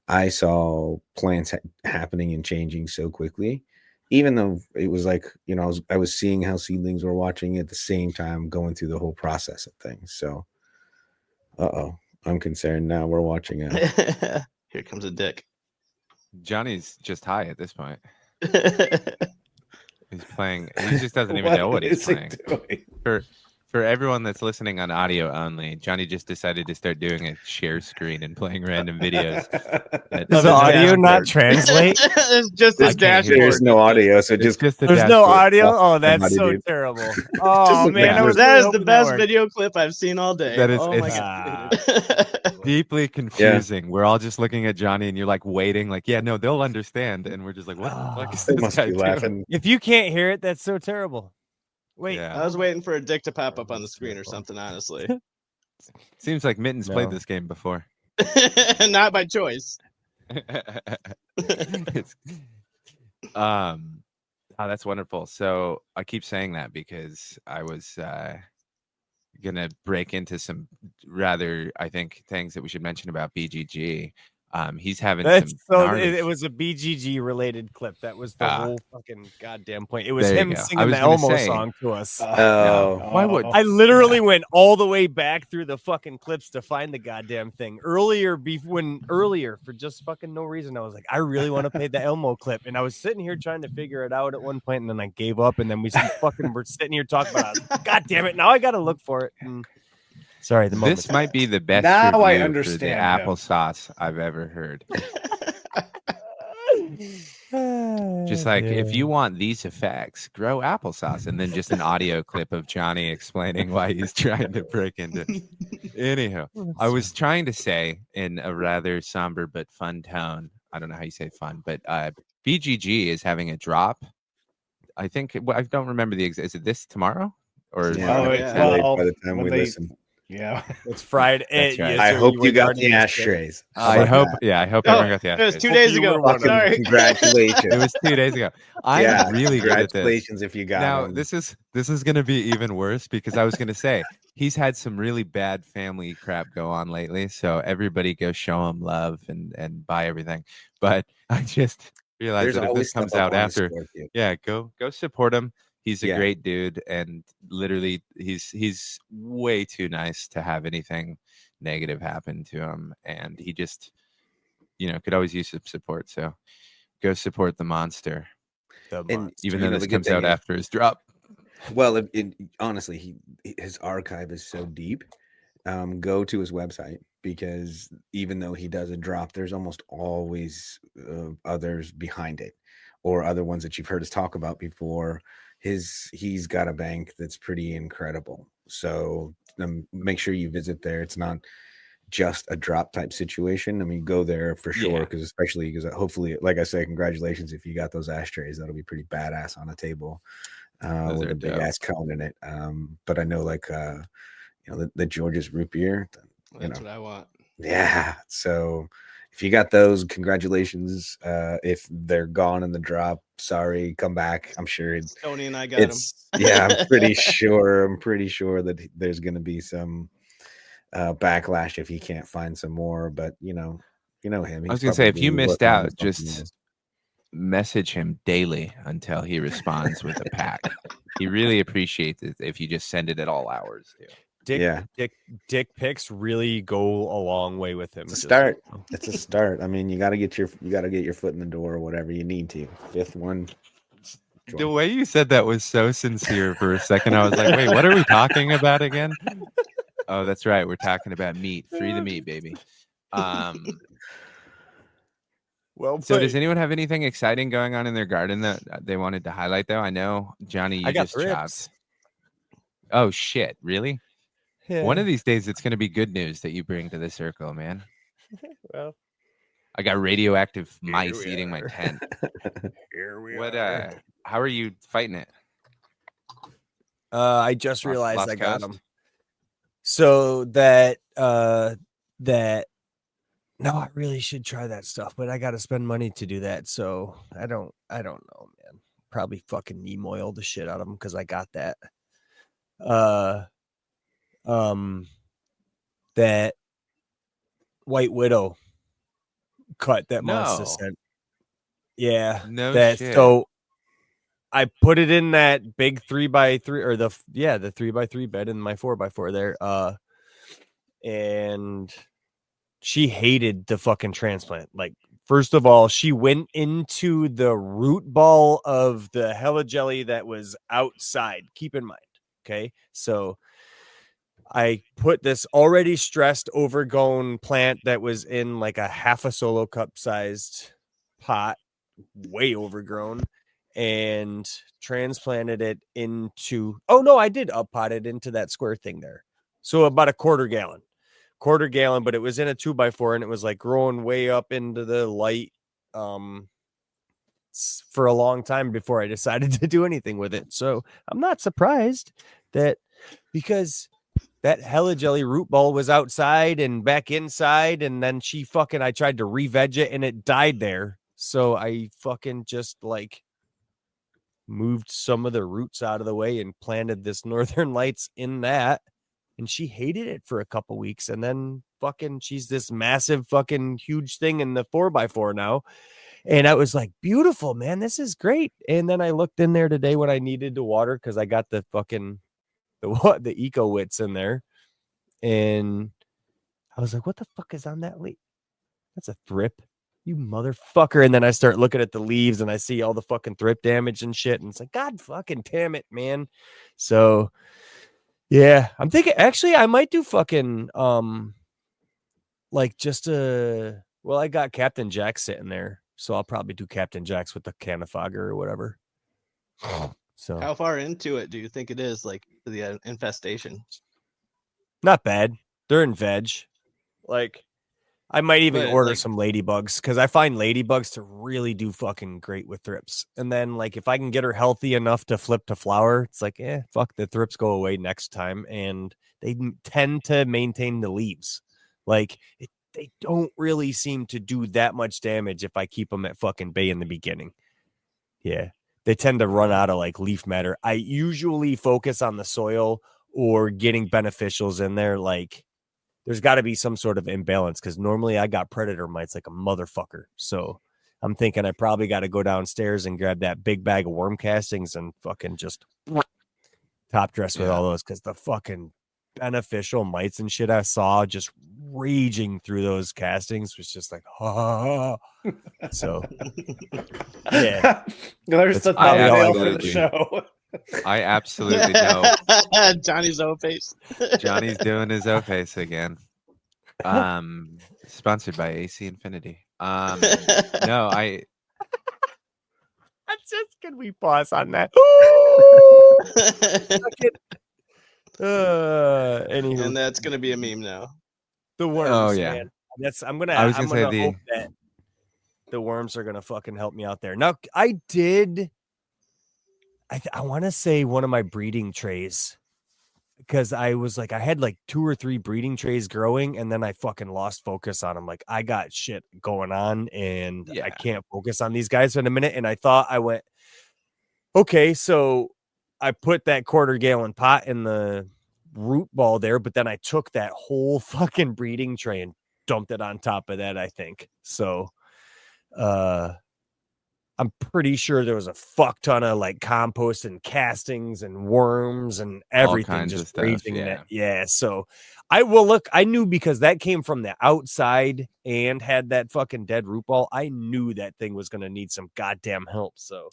I saw plants happening and changing so quickly, even though it was like, I was seeing how seedlings were watching at the same time, going through the whole process of things. So, I'm concerned now. We're watching it. Here comes a dick. Johnny's just high at this point. He's playing. He just doesn't even know what he's playing. For for everyone that's listening on audio only, Johnny just decided to start doing a share screen and playing random videos. Does the audio not translate? It's just I his can't hear dashboard. There's no audio, so It's just just the There's no dashboard. audio. Oh, that's Somebody, so dude. terrible. Oh look man, back. I was That really is the hoping best worked. video clip I've seen all day. That is- oh my it's- god. Deeply confusing. We're all just looking at Johnny, and you're like waiting, like, yeah, no, they'll understand, and we're just like, what the fuck is They this must guy be doing? laughing. If you can't hear it, that's so terrible. Wait, Yeah. I was waiting for a dick to pop up on the screen or something, honestly. Seems like Mitten's No. played this game before. Not by choice. It's- oh, that's wonderful. So I keep saying that because I was gonna break into some rather, I think, things that we should mention about BGG. He's having that's some so. gnarly It was a BGG related clip. That was the Ah. whole fucking goddamn point. It was There you him go. I singing was the gonna Elmo say- song to us. Oh, Why would- I literally went all the way back through the fucking clips to find the goddamn thing earlier. Earlier for just fucking no reason, I was like, I really want to play the Elmo clip, and I was sitting here trying to figure it out at one point, and then I gave up, and then we fucking were sitting here talking about it. God damn it! Now I got to look for it. Sorry, the moment. This might be the best Now I review understand for the him. applesauce I've ever heard. Just like, if you want these effects, grow applesauce, and then just an audio clip of Johnny explaining why he's trying to break into. Anyhow, I was trying to say in a rather somber but fun tone. I don't know how you say fun, but BGG is having a drop. I think I don't remember the exact. Is it this tomorrow or? Yeah. Oh, yeah. Too late well, by the time when we they- listen. Yeah. It's Friday. That's right. I hope you got were the ashtrays. How I about hope. that? Yeah, I hope Oh, everyone got the. it was ashtrays. 2 days you ago. were one of them. Sorry. Congratulations. It was 2 days ago. I'm yeah, really good at this. congratulations if you got Now them. this is going to be even worse because I was going to say he's had some really bad family crap go on lately, so everybody go show him love and buy everything. But I just realized There's that if always this comes stuff I out wanna after, support you. yeah, go support him. He's a Yeah. great dude, and literally he's way too nice to have anything negative happen to him, and he just could always use some support. So go support the monster, And even you though know, this the good comes out thing is- after his drop. Well, honestly, his archive is so deep. Go to his website because even though he does a drop, there's almost always others behind it, or other ones that you've heard us talk about before. He's got a bank that's pretty incredible. So make sure you visit there. It's not just a drop type situation. I mean, go there for sure, because hopefully, like I say, congratulations if you got those ashtrays. That'll be pretty badass on a table. Those With are a big dope. ass cone in it. But I know, like, the George's root beer. That's what I want. Yeah. So if you got those, congratulations. If they're gone in the drop, sorry, come back. I'm sure Tony and I got him. Yeah, I'm pretty sure. I'm pretty sure that there's going to be some backlash if he can't find some more. But you know him. I was He's gonna say, if you probably missed working on out, something just else. message him daily until he responds with a pack. He really appreciates it if you just send it at all hours. Too. Dick pics really go a long way with him. It's a just start. so you know. It's a start. I mean, you got to get your foot in the door or whatever you need to. Fifth one. The way you said that was so sincere for a second. I was like, wait, what are we talking about again? Oh, that's right. We're talking about meat. Free the meat, baby. Well, So does anyone have anything exciting going on in their garden that they wanted to highlight, though? I know, Johnny, you I got just thrips. chopped. Oh, shit. Really? Yeah. One of these days, it's going to be good news that you bring to the circle, man. Well, I got radioactive Here mice we eating my are. tent. here we What? are. How are you fighting it? I just realized Lost I got Coast? them. So that no, I really should try that stuff, but I got to spend money to do that. So I don't know, man. Probably fucking neem oil the shit out of them because I got that. That White Widow cut that Monster No. sent. Yeah, No that shit. so I put it in that big 3x3 or the 3x3 bed in my 4x4 there. And she hated the fucking transplant. Like, first of all, she went into the root ball of the hella jelly that was outside. Keep in mind. Okay. So I put this already stressed, overgrown plant that was in like a half a solo cup sized pot, way overgrown, and transplanted it into, oh no, I did up pot it into that square thing there. So about a quarter gallon, but it was in a 2x4 and it was like growing way up into the light for a long time before I decided to do anything with it. So I'm not surprised that, because that hella jelly root ball was outside and back inside, and then I tried to re-veg it and it died there. So I fucking just like moved some of the roots out of the way and planted this Northern Lights in that. And she hated it for a couple weeks. And then fucking she's this massive fucking huge thing in the 4x4 now. And I was like, beautiful, man. This is great. And then I looked in there today when I needed to water, because I got the fucking the Eco Wits in there. And I was like, what the fuck is on that leaf? That's a thrip, you motherfucker. And then I start looking at the leaves and I see all the fucking thrip damage and shit. And it's like, God fucking damn it, man. So yeah, I'm thinking actually I might do fucking like just well, I got Captain Jack sitting there. So I'll probably do Captain Jack's with the can of fogger or whatever. So how far into it do you think it is, like the infestation? Not bad. They're in veg. Like I might even order like, some ladybugs, because I find ladybugs to really do fucking great with thrips. And then like if I can get her healthy enough to flip to flower, it's like, fuck, the thrips go away next time. And they tend to maintain the leaves. Like they don't really seem to do that much damage if I keep them at fucking bay in the beginning. Yeah. They tend to run out of like leaf matter. I usually focus on the soil or getting beneficials in there. Like there's got to be some sort of imbalance, because normally I got predator mites like a motherfucker. So I'm thinking I probably got to go downstairs and grab that big bag of worm castings and fucking just top dress with all those, because the fucking beneficial mites and shit I saw just raging through those castings was just like, so yeah. There's the thumbnail for the show. I absolutely know. Johnny's O face. Johnny's doing his O face again. Sponsored by AC Infinity. No, Just can we pause on that? Anywho. And that's gonna be a meme now. The worms. Oh yeah. Man. I'm gonna hope that the worms are gonna fucking help me out there. Now I want to say one of my breeding trays, because I was like, I had like 2 or 3 breeding trays growing, and then I fucking lost focus on them. Like I got shit going on and I can't focus on these guys in a minute. And I thought I went, okay, so I put that quarter gallon pot in the root ball there, but then I took that whole fucking breeding tray and dumped it on top of that, I think. So, I'm pretty sure there was a fuck ton of like compost and castings and worms and everything just raging in it. Yeah. So I will look. I knew, because that came from the outside and had that fucking dead root ball. I knew that thing was going to need some goddamn help. So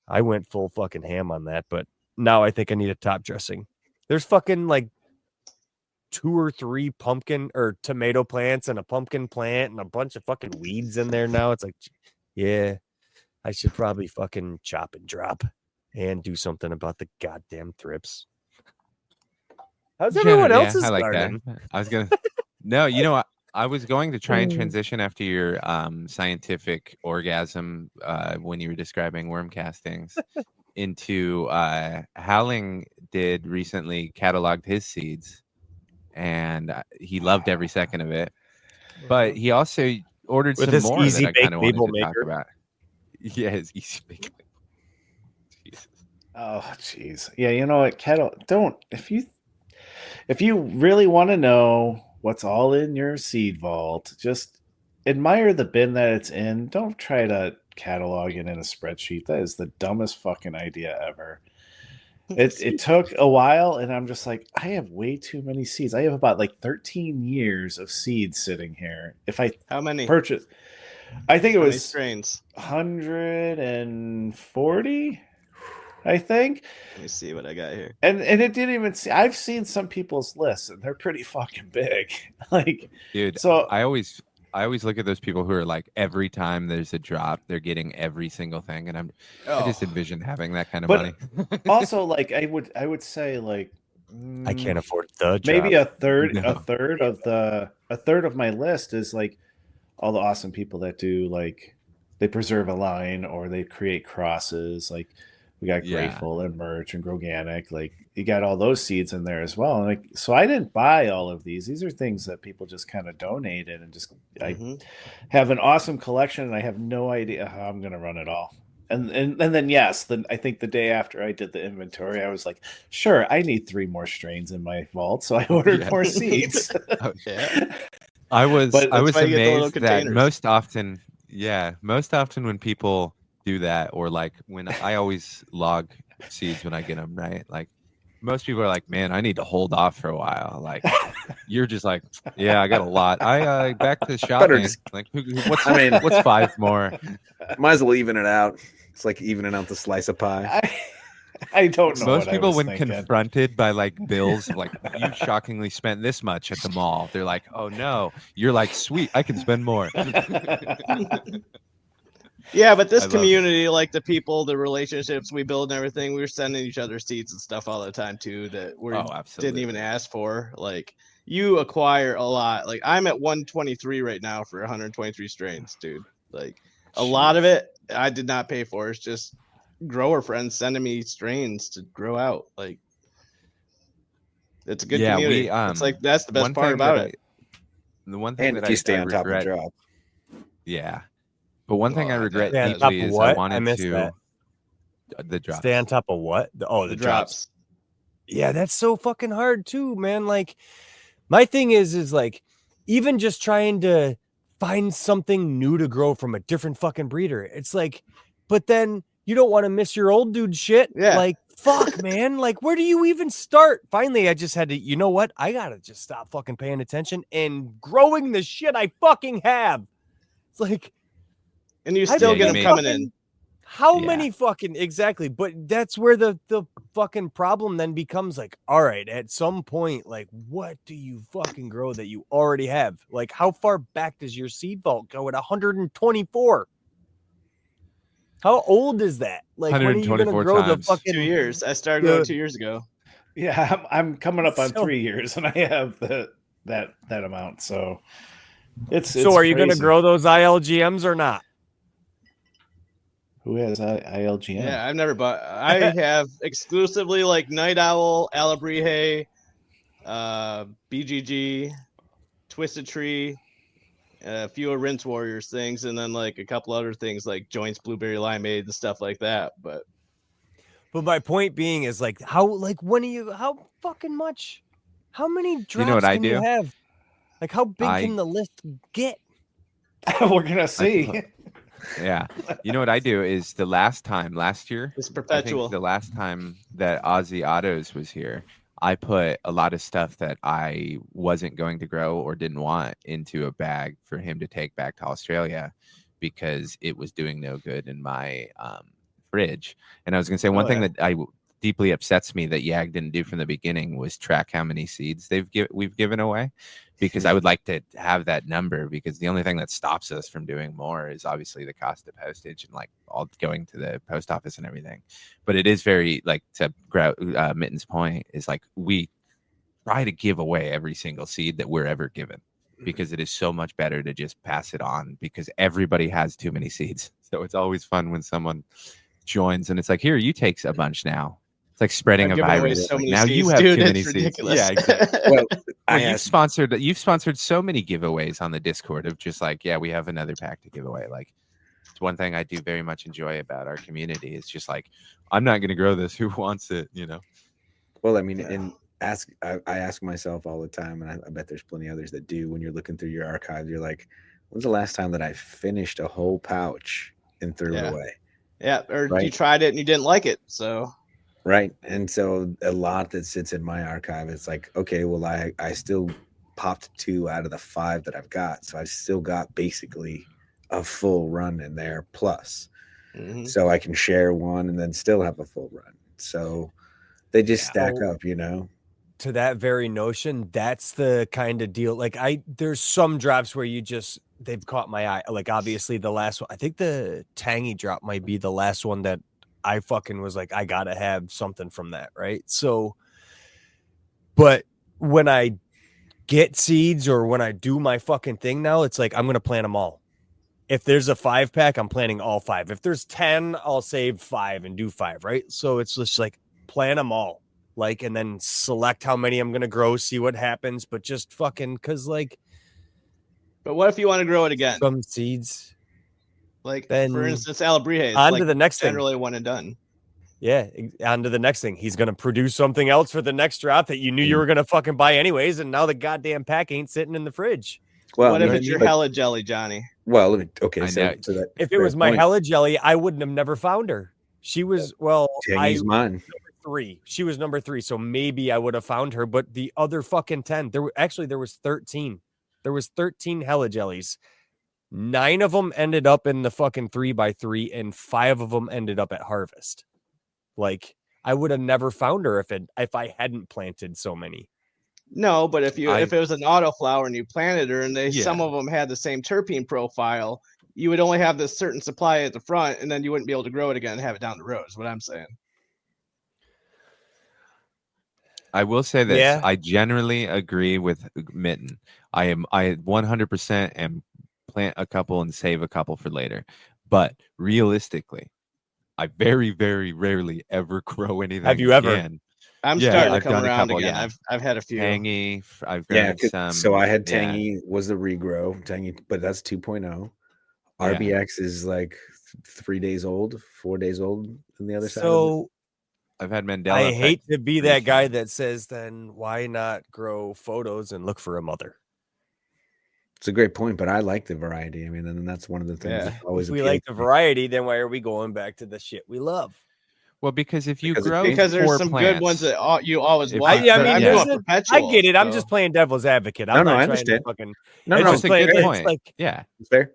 I went full fucking ham on that. But now I think I need a top dressing. There's fucking like 2 or 3 pumpkin or tomato plants and a pumpkin plant and a bunch of fucking weeds in there now. It's like, yeah. I should probably fucking chop and drop and do something about the goddamn thrips. How's everyone else's garden? That. I was gonna. No, you know what? I was going to try and transition after your scientific orgasm when you were describing worm castings into Howling did recently cataloged his seeds, and he loved every second of it. But he also ordered some more that I kind of wanted to talk about. Yeah, it's easy bake. Jesus. Oh, jeez. Yeah, you know what, kettle? If you really want to know what's all in your seed vault, just admire the bin that it's in. Don't try to catalog it in a spreadsheet. That is the dumbest fucking idea ever. It took a while, and I'm just like, I have way too many seeds. I have about like 13 years of seeds sitting here. How many purchase? I think it was strains. 140. I think. Let me see what I got here. And it didn't even see. I've seen some people's lists, and they're pretty fucking big. Like, Dude, so I always look at those people who are like every time there's a drop, they're getting every single thing, and I just envision having that kind of money. Also, like I would say like I can't afford the maybe job. No. a third of my list is like all the awesome people that do like they preserve a line or they create crosses. Like we got Yeah. Grateful and Merch and Groganic. Like you got all those seeds in there as well. And like so I didn't buy all of these. These are things that people just kind of donated and just I have an awesome collection and I have no idea how I'm gonna run it all. And then yes, then I think the day after I did the inventory, I was like, sure, I need 3 more strains in my vault, so I ordered more seeds. Yeah. I was But that's why you get the little amazed that containers. most often when people do that, or like when I always log seeds when I get them, right? Like most people are like, man, I need to hold off for a while. Like you're just like, yeah, I got a lot. I back to shopping. just- Like what's 5 more? Might as well even it out. It's like evening out the slice of pie. I don't know. Most what people, I was when thinking. confronted by like bills, of like you shockingly spent this much at the mall, they're like, "Oh no!" You're like, "Sweet, I can spend more." Yeah, but this I love community, like the people, the relationships we build and everything, we were sending each other seeds and stuff all the time too that we Oh, didn't absolutely. even ask for. Like you acquire a lot. Like I'm at 123 right now for 123 strains, dude. Like a lot of it I did not pay for. It's just grower friends sending me strains to grow out. Like it's a good community. It's like that's the best part about it. The one thing And that if you stay I on top of regret, drop. yeah. But one thing I regret Stay on top deeply of is what? I I wanted missed to that. the drops. Stay on top of what? The drops. Yeah, that's so fucking hard too, man. Like my thing is like even just trying to find something new to grow from a different fucking breeder. It's like, but then you don't want to miss your old dude shit. Yeah. Like, fuck, man. Like, where do you even start? Finally, I just had to, you know what? I gotta just stop fucking paying attention and growing the shit I fucking have. It's like, and you still get them coming in. How many fucking exactly? But that's where the fucking problem then becomes like, all right, at some point, like, what do you fucking grow that you already have? Like, how far back does your seed vault go at 124? How old is that? Like, when are you gonna grow times. the fucking 2 years? I started growing 2 years ago. Yeah, I'm coming up on 3 years, and I have that amount. So it's so. Are you crazy. gonna grow those ILGMs or not? Who has ILGM? Yeah, I've never bought. I have exclusively like Night Owl, Alabrije, BGG, Twisted Tree, a few of Rinse Warriors things, and then like a couple other things like Joints, Blueberry Limeade, and stuff like that. But my point being is like how fucking much? How many drops You know what I can you do? have? Like how big can the list get? We're gonna see. Yeah. You know what I do is last year, it's perpetual. I think the last time that Aussie Autos was here, I put a lot of stuff that I wasn't going to grow or didn't want into a bag for him to take back to Australia because it was doing no good in my fridge. And I was going to say one thing that deeply upsets me that YAG didn't do from the beginning was track how many seeds we've given away, because I would like to have that number, because the only thing that stops us from doing more is obviously the cost of postage and like all going to the post office and everything. But it is very like, to Mitten's point, is like we try to give away every single seed that we're ever given, because it is so much better to just pass it on, because everybody has too many seeds. So it's always fun when someone joins and it's like, here, you take a bunch now. It's like spreading a virus. So like, many now seeds, you have dude, too many it's seeds. ridiculous. Yeah, exactly. Well, you've sponsored so many giveaways on the Discord of just like, yeah, we have another pack to give away. Like, it's one thing I do very much enjoy about our community. It's just like, I'm not going to grow this. Who wants it? You know? Well, I mean, and I ask myself all the time, and I bet there's plenty others that do. When you're looking through your archive, you're like, when's the last time that I finished a whole pouch and threw it away? Yeah, or you tried it and you didn't like it, so. Right. And so a lot that sits in my archive, it's like, okay, well, I still popped 2 out of the 5 that I've got. So I've still got basically a full run in there plus. so I can share one and then still have a full run. So they just stack up, you know. To that very notion, that's the kind of deal. Like there's some drops where they've caught my eye. Like obviously the last one, I think the tangy drop might be the last one that I fucking was like, I gotta have something from that, right? So, but when I get seeds or when I do my fucking thing now, it's like I'm gonna plant them all. If there's a 5-pack, I'm planting all 5. If there's 10, I'll save 5 and do 5, right? So it's just like plant them all. Like, and then select how many I'm gonna grow, see what happens, but just fucking because like. But what if you want to grow it again? Some seeds, like then for instance, Alabrije. On like to the next thing. Generally, one and done. Yeah, on to the next thing. He's gonna produce something else for the next drop that you knew you were gonna fucking buy anyways, and now the goddamn pack ain't sitting in the fridge. Well, what if it's your Hella Jelly, Johnny? Well, okay. So that if it was my Hella Jelly, I wouldn't have never found her. She was Tangy's mine. Number 3. She was number 3, so maybe I would have found her. But the other fucking 10, there was 13. There was 13 Hella Jellies. 9 of them ended up in the fucking 3x3, and 5 of them ended up at harvest. Like I would have never found her if I hadn't planted so many. No, but if it was an autoflower and you planted her, and some of them had the same terpene profile, you would only have this certain supply at the front, and then you wouldn't be able to grow it again and have it down the road. Is what I'm saying. I will say this. Yeah. I generally agree with Mitten. I 100% am plant a couple and save a couple for later. But realistically, I very, very rarely ever grow anything. Have you ever? Again. I'm starting to come around again. Yeah. I've had a few. Tangy. I've got some. So I had Tangy was the regrow. Tangy, but that's 2.0. RBX is like 3 days old, 4 days old on the other side. So I've had Mandela. I hate to be that guy that says, then why not grow photos and look for a mother? It's a great point, but I like the variety. I mean, and that's one of the things. That always if we like the variety, then why are we going back to the shit we love? Well, because there's some good ones that you always want. I get it. So. I'm just playing devil's advocate. I'm not I understand. Fucking, no, it's a good point. Like, it's fair.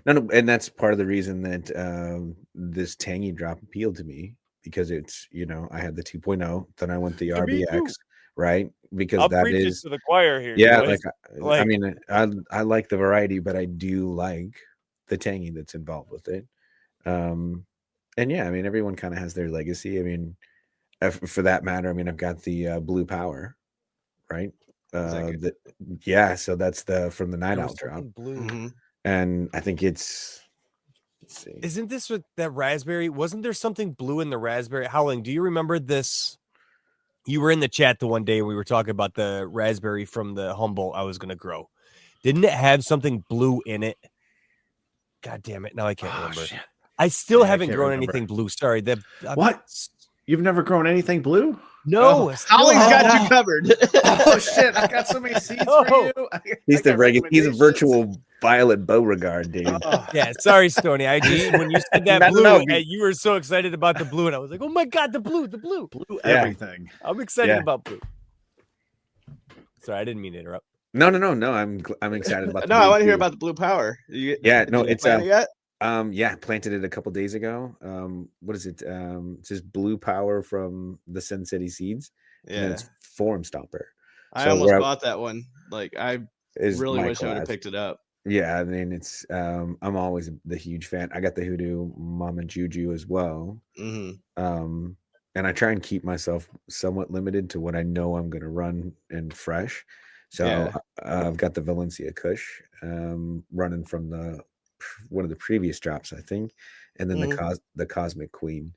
No, and that's part of the reason that this Tangy drop appealed to me, because it's, I had the 2.0, then I went the RBX, right? Because I'll that preach is it to the choir here. Yeah, I mean, I like the variety, but I do like the Tangy that's involved with it. And yeah, I mean, everyone kind of has their legacy. I mean, for that matter, I mean, I've got the Blue Power, right? So that's from the Night Owl drop. Blue. Mm-hmm. And I think it's, let's see. Isn't this with that raspberry? Wasn't there something blue in the raspberry? Howling, do you remember this? You were in the chat the one day we were talking about the raspberry from the Humboldt I was going to grow. Didn't it have something blue in it? God damn it. Now I can't remember. Shit. I still haven't grown anything blue. Sorry. What? You've never grown anything blue? No. Howling's got you covered. Oh, shit. I got so many seeds for you. He's a virtual Violet Beauregard, dude. Yeah. Sorry, Stoney. When you said that blue, you were so excited about the blue. And I was like, oh my God, the blue. Blue everything. I'm excited about blue. Sorry, I didn't mean to interrupt. No. I'm excited about. I want to hear about the Blue Power. It's yet. Planted it a couple days ago. What is it? It says Blue Power from the Sin City Seeds. Yeah, and it's Form Stomper. I almost bought that one. Like I really wish I would have picked it up. Yeah, I mean it's. I'm always the huge fan. I got the Hoodoo Mama Juju as well. Mm-hmm. And I try and keep myself somewhat limited to what I know I'm going to run and fresh. So I've got the Valencia Kush running from one of the previous drops, I think, and then the Cosmic Queen,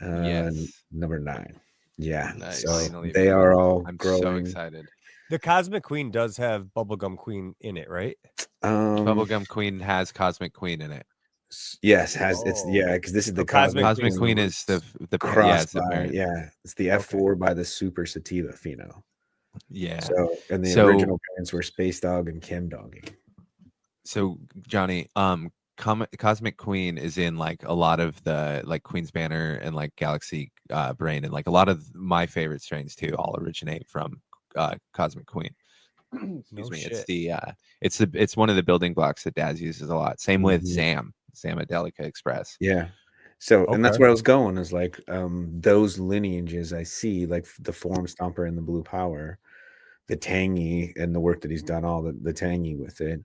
number 9. Yeah, nice. So they are all. I'm growing. so excited. The Cosmic Queen does have Bubblegum Queen in it, right? Bubblegum Queen has Cosmic Queen in it. Yes, because this is the Cosmic Queen is the cross it's the F4 by the Super Sativa Pheno. Yeah. So and the original parents were Space Dog and Chem Doggy. So Johnny, Cosmic Queen is in like a lot of the like Queen's Banner and like Galaxy Brain, and like a lot of my favorite strains too all originate from Cosmic Queen. Excuse me. Shit. It's one of the building blocks that Daz uses a lot. Same with Zamdelica Express. Yeah. So, and that's Okay. where I was going, is like those lineages I see, like the Form Stomper and the Blue Power, the Tangy, and the work that he's done, all the Tangy with it.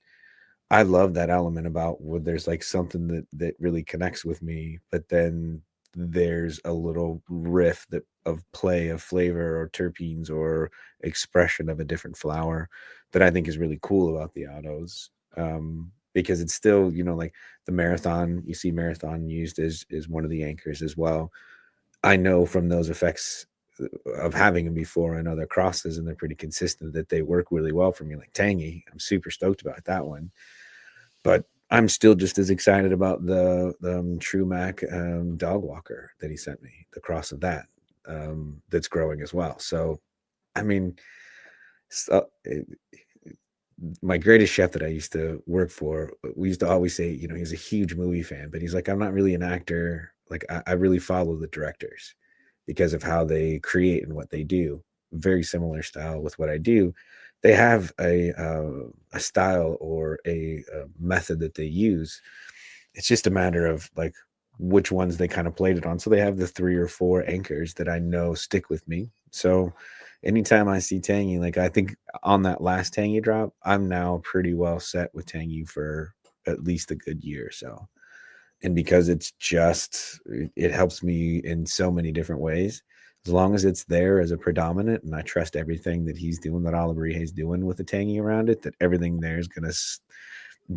I love that element about where there's like something that really connects with me, but then there's a little riff that of play of flavor or terpenes or expression of a different flower that I think is really cool about the autos. Because it's still, like the Marathon, you see Marathon used as one of the anchors as well. I know from those effects of having them before, I know they're crosses and they're pretty consistent, that they work really well for me. Like Tangy, I'm super stoked about that one. But I'm still just as excited about the True Mac dog walker that he sent me, the cross of that, that's growing as well. So, I mean, my greatest chef that I used to work for, we used to always say, he's a huge movie fan, but he's like, I'm not really an actor. Like, I really follow the directors because of how they create and what they do. Very similar style with what I do. They have a style or a method that they use. It's just a matter of like which ones they kind of played it on. So they have the 3 or 4 anchors that I know stick with me. So anytime I see Tangy, like I think on that last Tangy drop, I'm now pretty well set with Tangy for at least a good year or so. And because it helps me in so many different ways. As long as it's there as a predominant, and I trust everything that he's doing, that Oliver is doing with the Tangy around it, that everything there is going to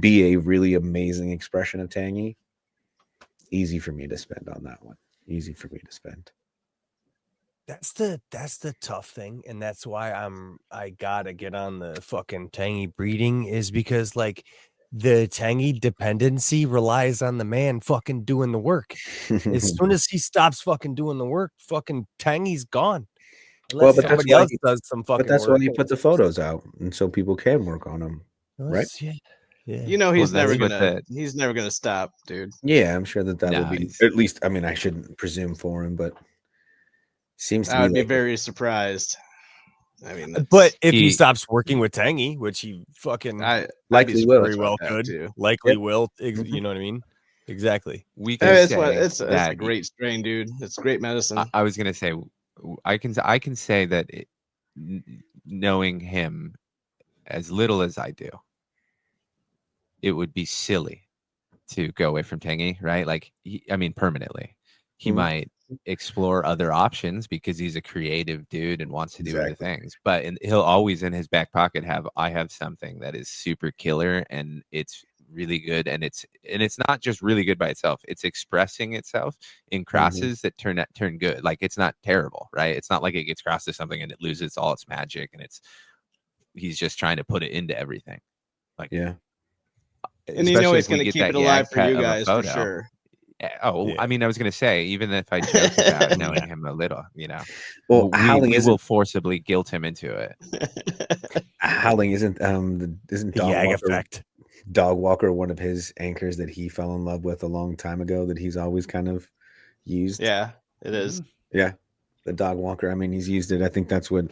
be a really amazing expression of Tangy. Easy for me to spend on that one. Easy for me to spend. That's the tough thing, and that's why I gotta get on the fucking Tangy breeding, is because like the Tangy dependency relies on the man fucking doing the work. As soon as he stops fucking doing the work, fucking Tangy's gone. Unless somebody else does some fucking But that's work. why you put the photos out, and so people can work on them, right? Yeah. He's never gonna stop, dude. Yeah, I'm sure that will be, at least, I mean, I shouldn't presume for him, but seems to I would be like very surprised. I mean, but if he stops working with Tangy, which he fucking likely will, very well could, too. Likely will. You know what I mean? Exactly. We can say it's a great strain, dude. It's great medicine. I was gonna say, I can say that knowing him as little as I do, it would be silly to go away from Tangy, right? Like, permanently. He might explore other options because he's a creative dude and wants to do other things. But he'll always in his back pocket I have something that is super killer and it's really good, and it's not just really good by itself. It's expressing itself in crosses that turn good. Like, it's not terrible, right? It's not like it gets crossed to something and it loses all its magic, and he's just trying to put it into everything. Like, yeah. And he's going to keep it alive for you guys for sure. Oh, yeah. I mean, I was going to say, even if I joke about knowing him a little, well, we will forcibly guilt him into it. Howling isn't Dog Walker one of his anchors that he fell in love with a long time ago, that he's always kind of used? Yeah, it is. Yeah, the Dog Walker. I mean, he's used it. I think that's what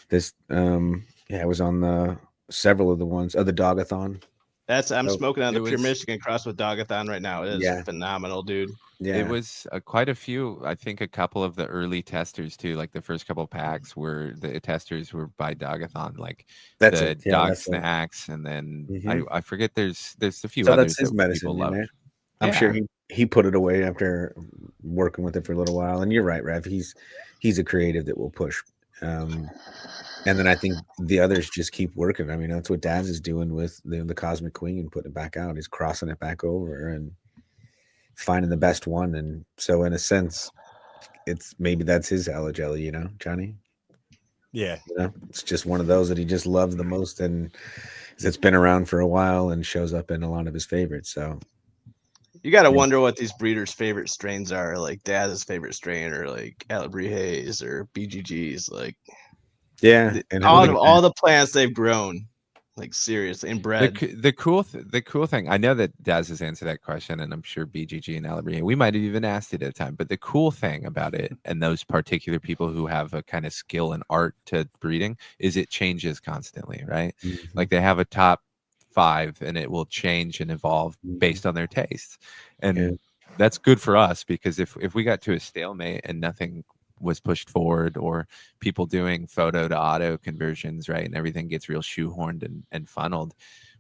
this. It was on several of the ones of the Dogathon. I'm smoking on the Pure Michigan cross with Dogathon right now. It is phenomenal, dude. Yeah, it was quite a few. I think a couple of the early testers too, like the first couple packs were by Dogathon, like dog snacks, and then I forget. There's a few others. That's his medicine, I'm sure he put it away after working with it for a little while. And you're right, Rev. He's a creative that will push. And then I think the others just keep working. I mean, that's what Daz is doing with the Cosmic Queen and putting it back out. He's crossing it back over and finding the best one. And so in a sense, maybe that's his allergy, Johnny? Yeah. It's just one of those that he just loves the most, and it's been around for a while and shows up in a lot of his favorites. So you got to wonder what these breeders' favorite strains are, like Daz's favorite strain, or like Alabrijes or BGGs, like. Yeah, and all the plants they've grown, like seriously, and bred. The cool thing, I know that Daz has answered that question, and I'm sure BGG and Alabrije, we might have even asked it at a time. But the cool thing about it, and those particular people who have a kind of skill and art to breeding, is it changes constantly, right? Mm-hmm. Like they have a top 5, and it will change and evolve based on their tastes. And that's good for us, because if we got to a stalemate and nothing was pushed forward, or people doing photo to auto conversions, right, and everything gets real shoehorned and funneled,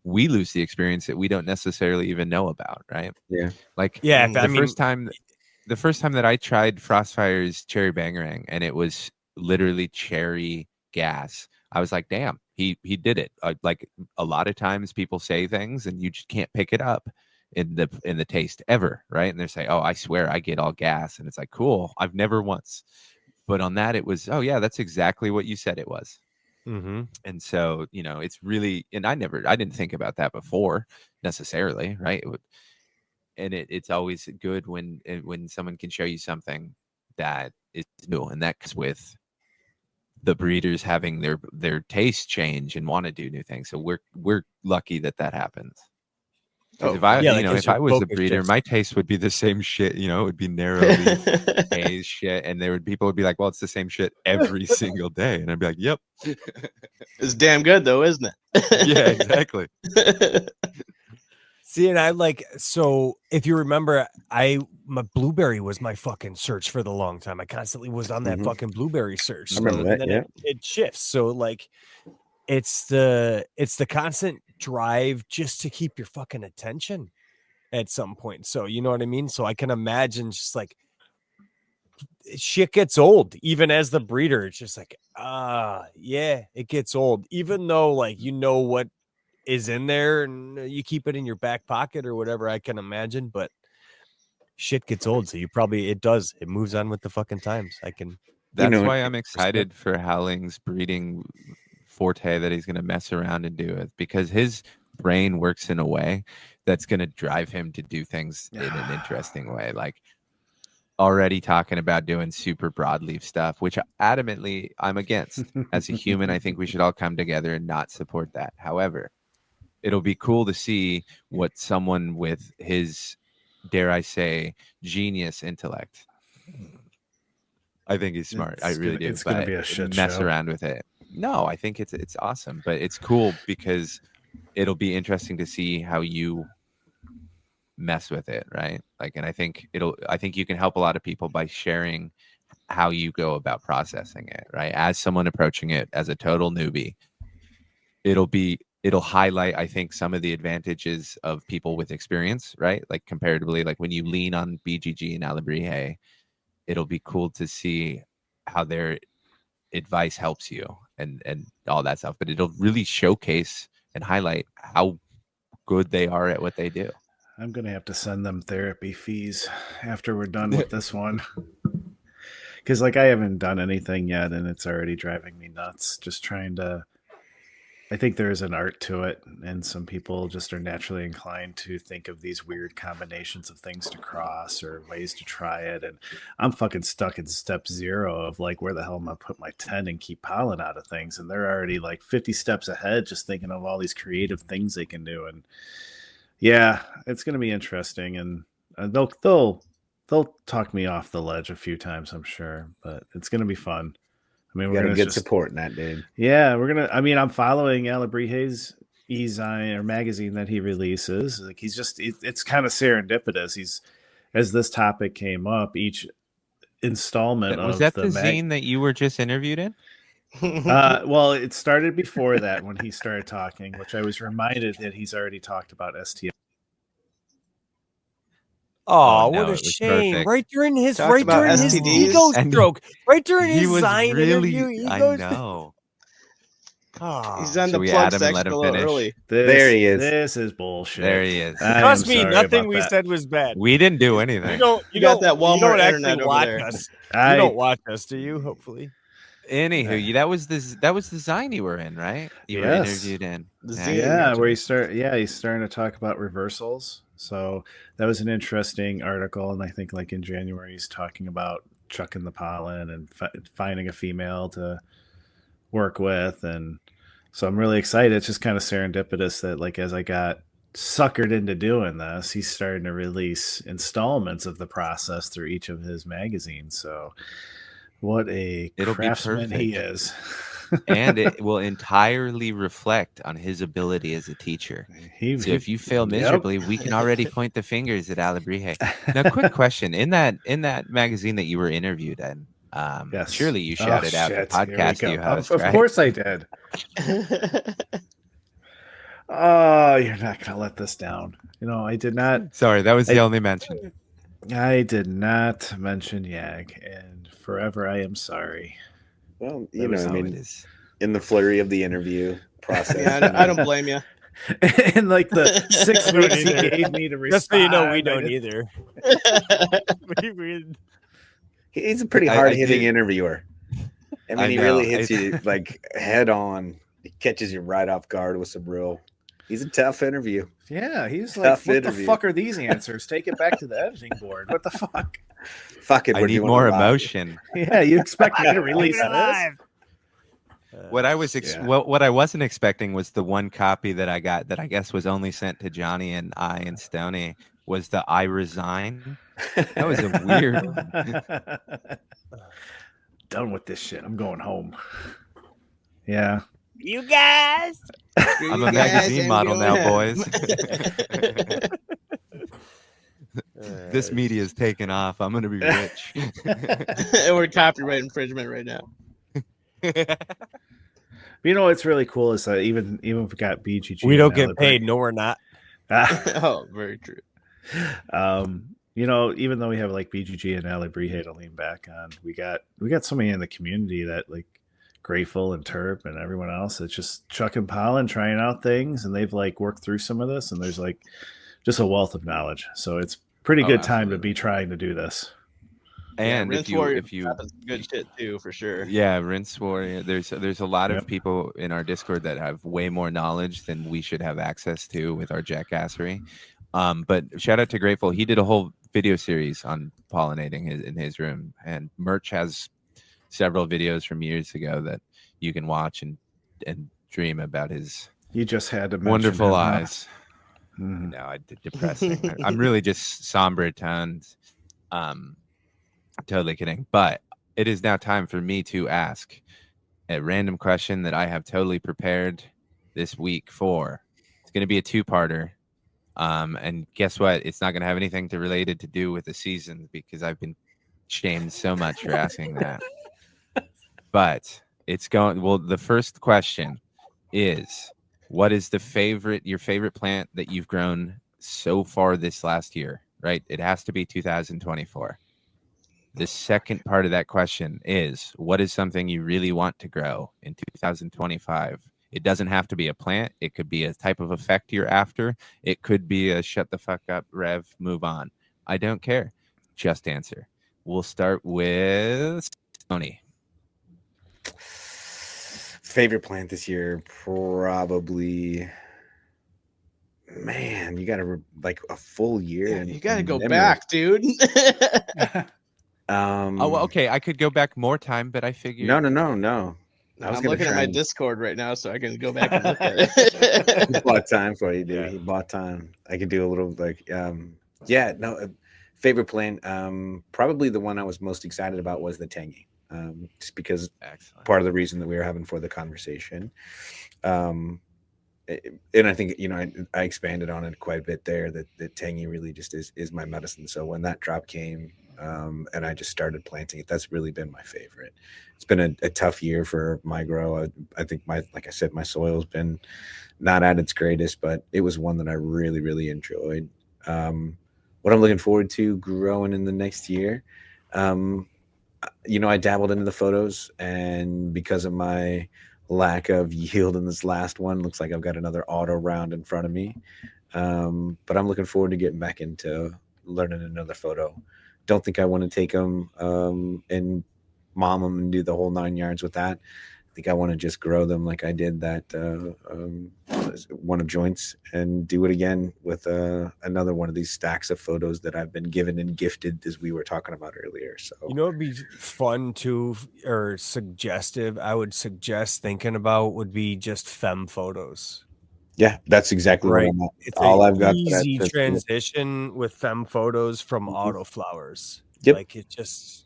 we lose the experience that we don't necessarily even know about, right? Yeah. Like Yeah, the first time that I tried Frostfire's cherry bangerang, and it was literally cherry gas, I was like, damn, he did it. Like a lot of times people say things and you just can't pick it up in the taste ever, right? And they say, oh, I swear I get all gas, and it's like, cool, I've never once. But on that, it was, oh yeah, that's exactly what you said it was. Mm-hmm. And so, it's really, and I didn't think about that before necessarily, right? It's always good when someone can show you something that is new, and that's with the breeders having their taste change and want to do new things. So we're lucky that happens. Oh, If I, yeah, like, if I was a focus breeder, shifts. my taste would be the same shit. It would be narrow leaf haze shit, and people would be like, "Well, it's the same shit every single day," and I'd be like, "Yep, It's damn good though, isn't it? yeah, exactly." See, and so if you remember, my blueberry was my fucking search for the long time. I constantly was on that fucking blueberry search. I remember that, and then it shifts. So like, it's the constant drive just to keep your fucking attention at some point. So you know what I mean? So I can imagine just like shit gets old, even as the breeder. It's just like, yeah, it gets old. Even though like what is in there and you keep it in your back pocket or whatever, I can imagine, but shit gets old. So it moves on with the fucking times. That's why I'm excited for Howling's breeding forte that he's going to mess around and do it, because his brain works in a way that's going to drive him to do things in an interesting way. Like already talking about doing super broadleaf stuff, which adamantly I'm against. As a human, I think we should all come together and not support that. However, it'll be cool to see what someone with his, dare I say, genius intellect. I think he's smart. I really do. It's going to be a shit mess show. around with it. No, I think it's awesome, but it's cool because it'll be interesting to see how you mess with it, right? Like, and I think you can help a lot of people by sharing how you go about processing it, right? As someone approaching it as a total newbie, it'll highlight, I think, some of the advantages of people with experience, right? Like comparatively, like when you lean on BGG and Alebrije, it'll be cool to see how their advice helps you and all that stuff. But it'll really showcase and highlight how good they are at what they do. I'm going to have to send them therapy fees after we're done with this one. Because like I haven't done anything yet, and it's already driving me nuts. Just trying to. I think there's an art to it, and some people just are naturally inclined to think of these weird combinations of things to cross or ways to try it. And I'm fucking stuck in step 0 of like, where the hell am I put my 10 and keep pollen out of things? And they're already like 50 steps ahead, just thinking of all these creative things they can do. And yeah, it's going to be interesting, and they'll talk me off the ledge a few times, I'm sure, but it's going to be fun. I mean, we're gonna get support in that, dude. Yeah, I'm following Alebrije's e-zine or magazine that he releases. Like it's kind of serendipitous. As this topic came up, each installment was that the zine that you were just interviewed in? Well, it started before that when he started talking, which I was reminded that he's already talked about STI. Oh, what a shame! Perfect. Right during his STDs ego stroke, right during his Zine interview. I know. He's on the plug section a little early. There he is. This is bullshit. There he is. Trust me, nothing we said was bad. We didn't do anything. You got that Walmart internet over there. Us. You don't watch us, do you? Hopefully. Anywho, that was the zine you were in, right? You were interviewed in. Where he's starting to talk about reversals. So that was an interesting article, and I think like in January he's talking about chucking the pollen and finding a female to work with, and so I'm really excited. It's just kind of serendipitous that like as I got suckered into doing this, he's starting to release installments of the process through each of his magazines. So what a craftsman he is. and it will entirely reflect on his ability as a teacher. So if you fail miserably, we can already point the fingers at Alabrije. Now, quick question: in that magazine that you were interviewed in, Yes. surely you shouted out the podcast you host, Of right? course I did. Oh, you're not gonna let this down. I did not. Sorry, that was the only mention. I did not mention Yag, and forever I am sorry. Well, it is. in the flurry of the interview process. Yeah, I don't blame you. In like the 6 weeks he gave me to respond. Just so you know, we don't either. He's a pretty hard-hitting interviewer. I mean, he really hits you like head on. He catches you right off guard with some real. He's a tough interview. Yeah, he's like, what the fuck are these answers? Take it back to the editing board. What the fuck? Fuck it. I need more emotion. Yeah, you expect me to release this? What I was what I wasn't expecting was the one copy that I got that I guess was only sent to Johnny and I and Stoney was the I resign. That was a weird one. Done with this shit. I'm going home. Yeah. You guys. I'm a magazine model now, boys. This media is taking off. I'm going to be rich. And we're copyright infringement right now. What's really cool is that even if we got BGG, we don't get paid. No, we're not. Oh, very true. Even though we have like BGG and Alabrije to lean back on, we got somebody in the community that like Grateful and Terp and everyone else that's just chucking pollen, trying out things, and they've like worked through some of this, and there's like just a wealth of knowledge. So it's pretty good time to be trying to do this. And if you good shit too, for sure. Yeah, Rinse Warrior. There's a lot of people in our Discord that have way more knowledge than we should have access to with our jackassery. But shout out to Grateful. He did a whole video series on pollinating in his room, and Merch has several videos from years ago that you can watch and dream about his. You just had to wonderful eyes. No, I did depressing. I'm really just somber toned. Totally kidding. But it is now time for me to ask a random question that I have totally prepared this week for. It's going to be a two-parter. And guess what? It's not going to have anything related to do with the season because I've been shamed so much for asking that. But it's going. Well, the first question is, what is your favorite plant that you've grown so far this last year? Right? It has to be 2024. The second part of that question is, what is something you really want to grow in 2025? It doesn't have to be a plant. It could be a type of effect you're after. It could be a shut the fuck up, Rev, move on. I don't care. Just answer. We'll start with Stoney. Favorite plant this year, probably. Man, you got to like a full year. Yeah, you got to go back, dude. Okay. I could go back more time, but I figured. No. I'm looking at my Discord right now, so I can go back and look at it. He bought time for you, dude. Yeah. He bought time. I could do a little favorite plant. Probably the one I was most excited about was the tangy. Just because part of the reason that we were having for the conversation. And I think, I expanded on it quite a bit there, that tangy really just is my medicine. So when that drop came, and I just started planting it, that's really been my favorite. It's been a tough year for my grow. I think like I said, my soil's been not at its greatest, but it was one that I really, really enjoyed. What I'm looking forward to growing in the next year, I dabbled into the photos, and because of my lack of yield in this last one, looks like I've got another auto round in front of me. But I'm looking forward to getting back into learning another photo. Don't think I want to take them and mom them and do the whole 9 yards with that. I think I want to just grow them like I did that one of joints, and do it again with another one of these stacks of photos that I've been given and gifted, as we were talking about earlier. So it'd be fun too, or suggestive. I would suggest thinking about would be just femme photos. Yeah, that's exactly right. It's all I've got. Easy transition with femme photos from auto flowers. Yep. Like it just.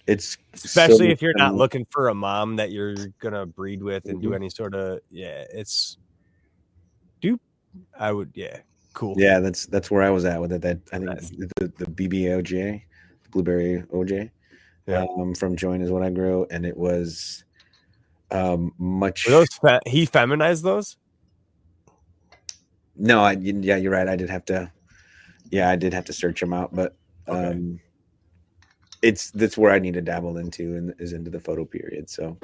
It's especially so if you're not looking for a mom that you're gonna breed with and do any sort of it's I would cool. Yeah, that's where I was at with it. That I think the BBOJ, blueberry OJ, from Join is what I grew, and it was much. Were those he feminized those? No, you're right. I did have to search them out, but that's where I need to dabble into, and is into the photo period. So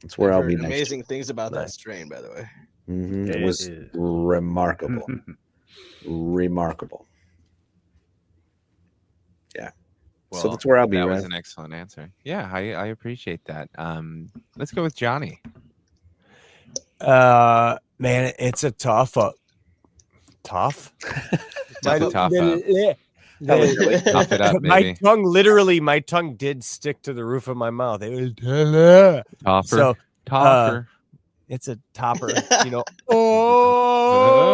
that's where I'll be next. Amazing things about that strain, by the way. It was remarkable. Remarkable. Yeah. Well, so that's where I'll be. That was an excellent answer. Yeah, I appreciate that. Let's go with Johnny. Man, it's a tough. Tough it up, my tongue did stick to the roof of my mouth. It was topper. So topper. It's a topper, you know. Oh,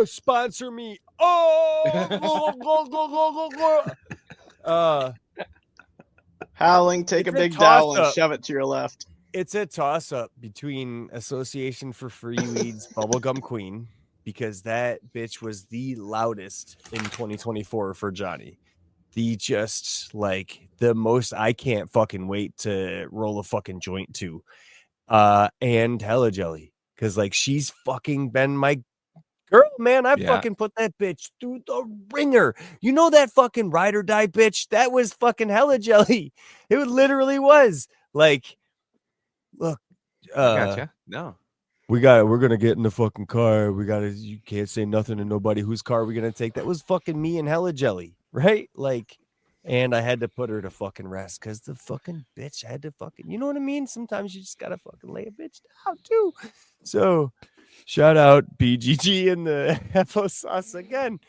sponsor me. Howling, take a big dowel and shove it to your left. It's a toss-up between Association for Free Weeds Bubblegum Queen, because that bitch was the loudest in 2024 for Johnny. The most I can't fucking wait to roll a fucking joint to. And Hella Jelly, because she's fucking been my girl, man. I fucking put that bitch through the ringer. You know that fucking ride or die bitch? That was fucking Hella Jelly. It literally was look. I gotcha. No. We're gonna get in the fucking car. You can't say nothing to nobody. Whose car are we gonna take? That was fucking me and Hella Jelly, right? And I had to put her to fucking rest because the fucking bitch had to fucking, you know what I mean? Sometimes you just gotta fucking lay a bitch down too. So shout out BGG and the Hefo sauce again.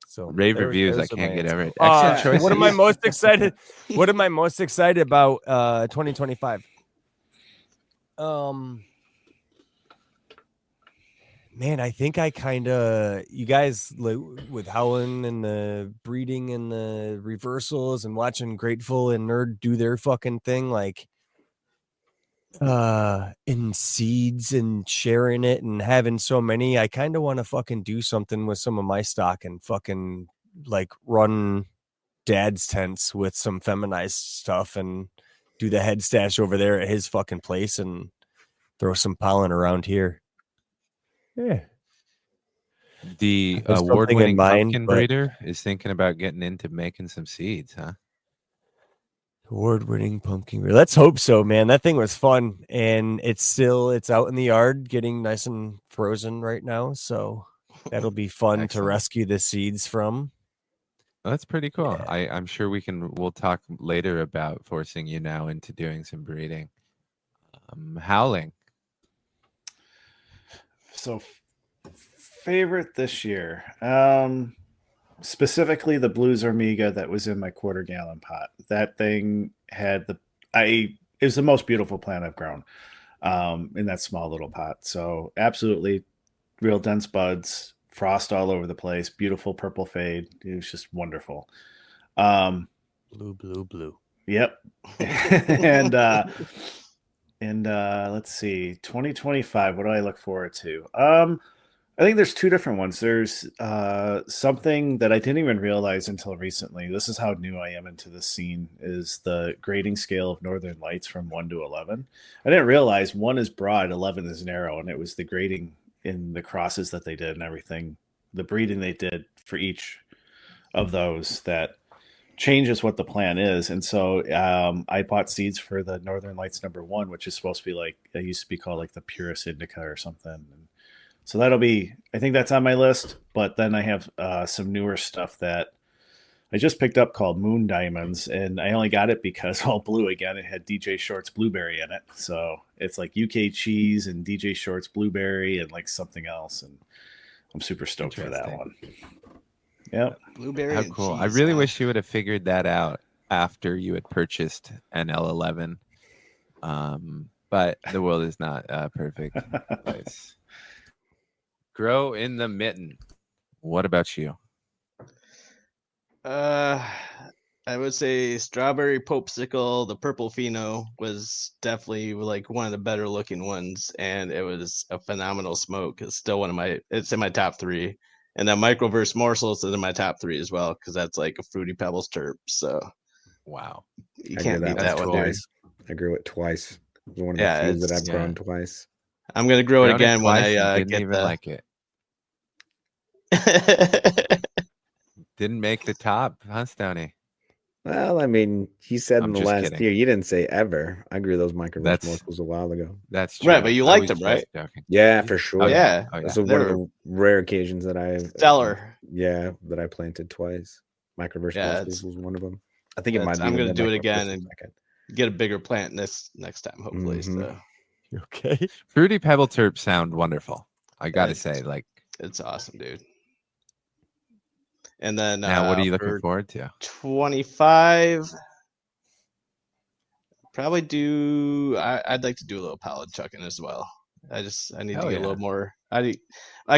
So rave reviews. I can't get over it. Excellent choice. What am I most excited? What am I most excited about 2025? Man, I think I kind of, you guys with Howlin' and the breeding and the reversals and watching Grateful and Nerd do their fucking thing, in seeds and sharing it and having so many, I kind of want to fucking do something with some of my stock and fucking run dad's tents with some feminized stuff and do the head stash over there at his fucking place and throw some pollen around here. Yeah. The award-winning pumpkin breeder is thinking about getting into making some seeds, huh? Award-winning pumpkin breeder. Let's hope so, man. That thing was fun, and it's out in the yard, getting nice and frozen right now. So that'll be fun to rescue the seeds from. Well, that's pretty cool. Yeah. I'm sure we'll talk later about forcing you now into doing some breeding. Howling. So favorite this year, specifically the Blues Omega that was in my quarter-gallon pot. That thing had it was the most beautiful plant I've grown in that small little pot. So absolutely real dense buds, frost all over the place, beautiful purple fade. It was just wonderful. Blue. Yep. And let's see, 2025, what do I look forward to? I think there's two different ones. There's something that I didn't even realize until recently. This is how new I am into this scene, is the grading scale of Northern Lights from 1 to 11. I didn't realize 1 is broad, 11 is narrow, and it was the grading in the crosses that they did and everything, the breeding they did for each of those that changes what the plan is. And so I bought seeds for the Northern Lights #1, which is supposed to be it used to be called the Purus Indica or something. And so I think that's on my list. But then I have some newer stuff that I just picked up called Moon Diamonds, and I only got it because all blue again. It had DJ Short's blueberry in it, so it's UK cheese and DJ Short's blueberry and something else, and I'm super stoked for that one. Yep. Blueberry. How and cool! cheese, I really wish you would have figured that out after you had purchased an L11. But the world is not a perfect place. Grow in the Mitten. What about you? I would say strawberry popsicle, the purple pheno was definitely like one of the better looking ones, and it was a phenomenal smoke. It's still it's in my top 3. And then microverse morsels is in my top 3 as well, because that's like a fruity pebbles terp. So Wow. you I can't grew beat that that one one, dude. twice. I grew it twice. It was one of the Yeah, few that I've it's grown twice. I'm gonna grow it Grown again when twice and I didn't get even the. like it. Didn't make the top, huh, Stoney? Well, I mean, he said I'm in the just last kidding. year, you didn't say ever. I grew those microverse That's morsels a while ago. That's true. Right, but you I liked was them, right? just joking. Yeah, for sure. Oh, Yeah. Oh, yeah. This is one of the rare occasions that I Stellar. that I planted twice. Microverse morsels was one of them. I think it might be. I'm gonna do it again and and get a bigger plant next time, hopefully. So Okay. Fruity Pebble Terp sound wonderful. I got to say, like, it's awesome, dude. And then now what are you looking forward to? 25. Probably do. I'd like to do a little pallet chucking as well. I need to get a little more. I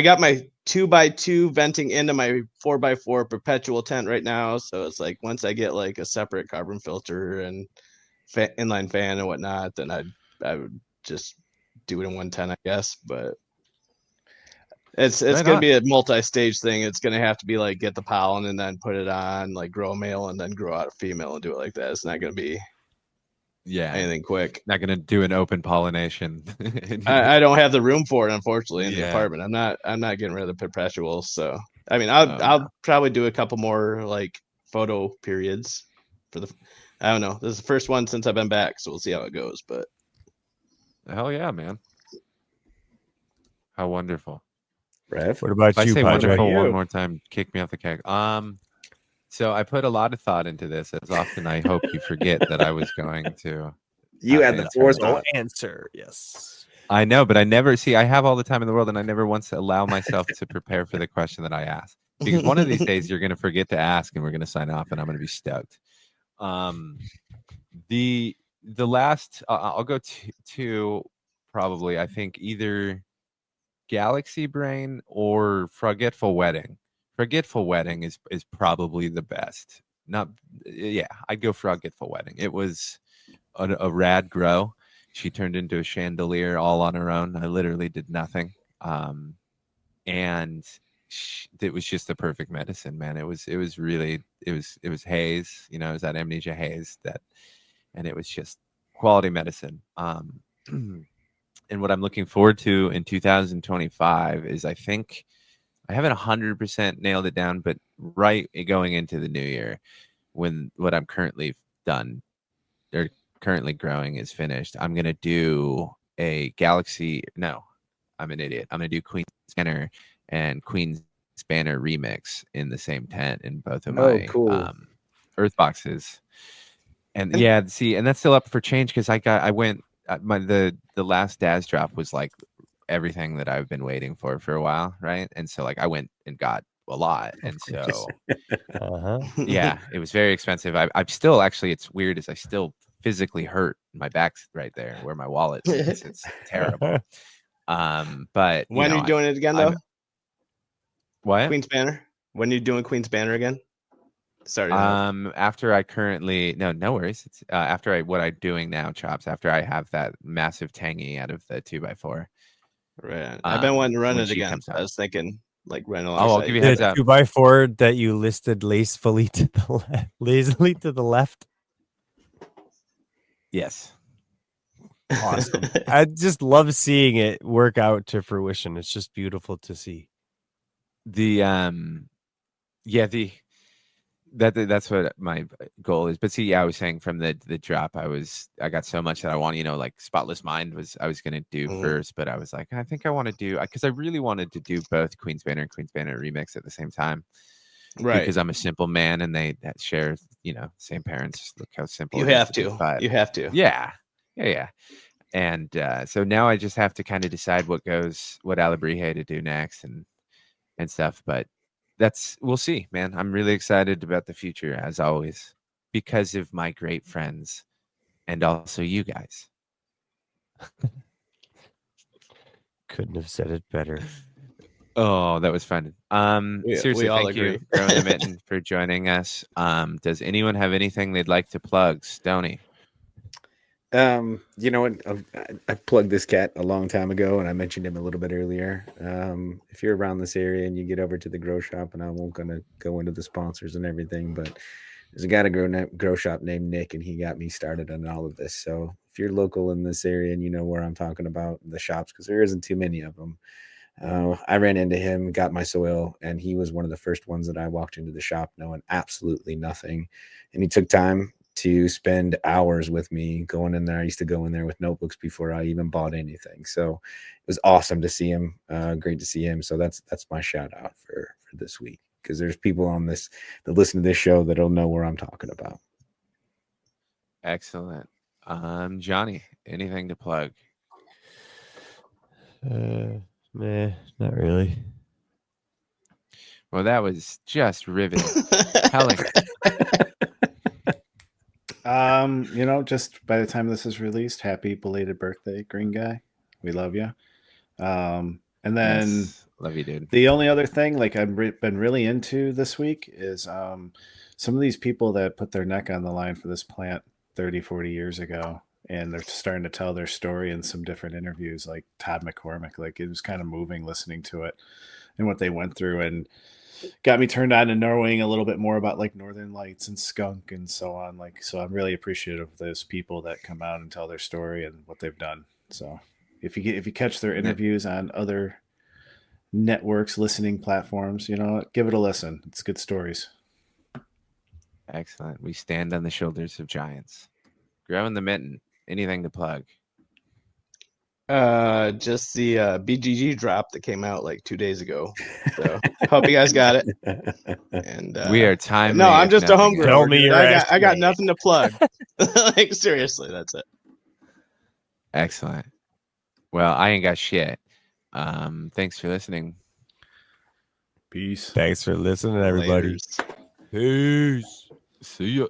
got my 2x2 venting into my 4x4 perpetual tent right now, so it's like once I get like a separate carbon filter and inline fan and whatnot, then I would just do it in one tent, I guess. But it's gonna be a multi-stage thing. It's gonna have to be like get the pollen and then put it on, like grow a male and then grow out a female and do it like that. It's not gonna be anything quick. Not gonna do an open pollination. I don't have the room for it, unfortunately, in the apartment. I'm not getting rid of the perpetuals. So I mean, I'll probably do a couple more like photo periods for the. I don't know. This is the first one since I've been back, so we'll see how it goes. But hell yeah, man! How wonderful. Rev, what about if I you, say Padre? wonderful one more time, kick me off the keg. So I put a lot of thought into this. As often, I hope you forget that I was going to. You had the forethought. Answer, yes. I know, but I never see. I have all the time in the world, and I never once allow myself to prepare for the question that I ask. Because one of these days you're going to forget to ask, and we're going to sign off, and I'm going to be stoked. The last I'll go to probably I think either Galaxy Brain or Forgetful Wedding. Forgetful Wedding is probably the best. I'd go Forgetful Wedding. It was a rad grow. She turned into a chandelier all on her own. I literally did nothing. And it was just the perfect medicine, man. It was haze, it was that amnesia haze and it was just quality medicine. And what I'm looking forward to in 2025 is I think I haven't 100% nailed it down, but right going into the new year, when what I'm currently done or currently growing is finished, I'm going to do a Galaxy. No, I'm an idiot. I'm going to do Queen's Banner and Queen's Banner remix in the same tent in both of my earth boxes. And and that's still up for change because I went the last Daz drop was like everything that I've been waiting for a while, right? And so like I went and got a lot, and so it was very expensive. I'm still actually, it's weird, is I still physically hurt. My back's right there where my wallet sits. It's terrible. But when are you doing it again though? What? Queen's Banner. When are you doing Queen's Banner again? Sorry. After I currently no worries. It's after what I'm doing now, Chops. After I have that massive tangy out of the 2x4. Right. I've been wanting to run it again. So I was thinking like run along. I'll give you a heads up. 2x4 that you listed lazily to the left. Yes. Awesome. I just love seeing it work out to fruition. It's just beautiful to see. That's what my goal is. But see, I was saying from the drop, I got so much that I want, like Spotless Mind I was going to do first, but I was like, I think I want to do, because I really wanted to do both Queen's Banner and Queen's Banner remix at the same time. Right. Because I'm a simple man and they share, same parents. Look how simple you have to. You have to. Yeah. And so now I just have to kind of decide what Alabrije to do next and stuff. But we'll see, man. I'm really excited about the future as always because of my great friends and also you guys. Couldn't have said it better. Oh, that was fun. Seriously, we all thank you, agree. Reverend the Mitten, for joining us. Does anyone have anything they'd like to plug? Stoney. You know what? I've plugged this cat a long time ago, and I mentioned him a little bit earlier. If you're around this area and you get over to the grow shop, and I won't gonna go into the sponsors and everything, but there's a guy at a grow shop named Nick, and he got me started on all of this. So if you're local in this area and you know where I'm talking about, the shops, because there isn't too many of them. I ran into him, got my soil, and he was one of the first ones that I walked into the shop knowing absolutely nothing. And he took time to spend hours with me going in there. I used to go in there with notebooks before I even bought anything. So it was awesome to see him. Great to see him. So that's my shout out for this week, because there's people on this that listen to this show that'll know where I'm talking about. Excellent. Johnny, anything to plug? Nah, not really. Well, that was just riveting. Howling. Just by the time this is released, happy belated birthday, Green Guy. We love you. And then Yes. Love you, dude. the only other thing, like I've been really into this week, is some of these people that put their neck on the line for this plant 30, 40 years ago, and they're starting to tell their story in some different interviews, like Todd McCormick. Like, it was kind of moving listening to it and what they went through, and got me turned on to knowing a little bit more about like Northern Lights and skunk and so on. Like, so I'm really appreciative of those people that come out and tell their story and what they've done. So if you catch their interviews on other networks, listening platforms, give it a listen. It's good stories. Excellent. We stand on the shoulders of giants. Reverend the Mitten, anything to plug? Just the BGG drop that came out like 2 days ago. So hope you guys got it. And we are timely. No, I'm just a home else. grower. Tell me dude. your I got nothing to plug. Like, seriously, that's it. Excellent. Well, I ain't got shit. Thanks for listening. Peace. Thanks for listening, everybody. Laters. Peace. See ya.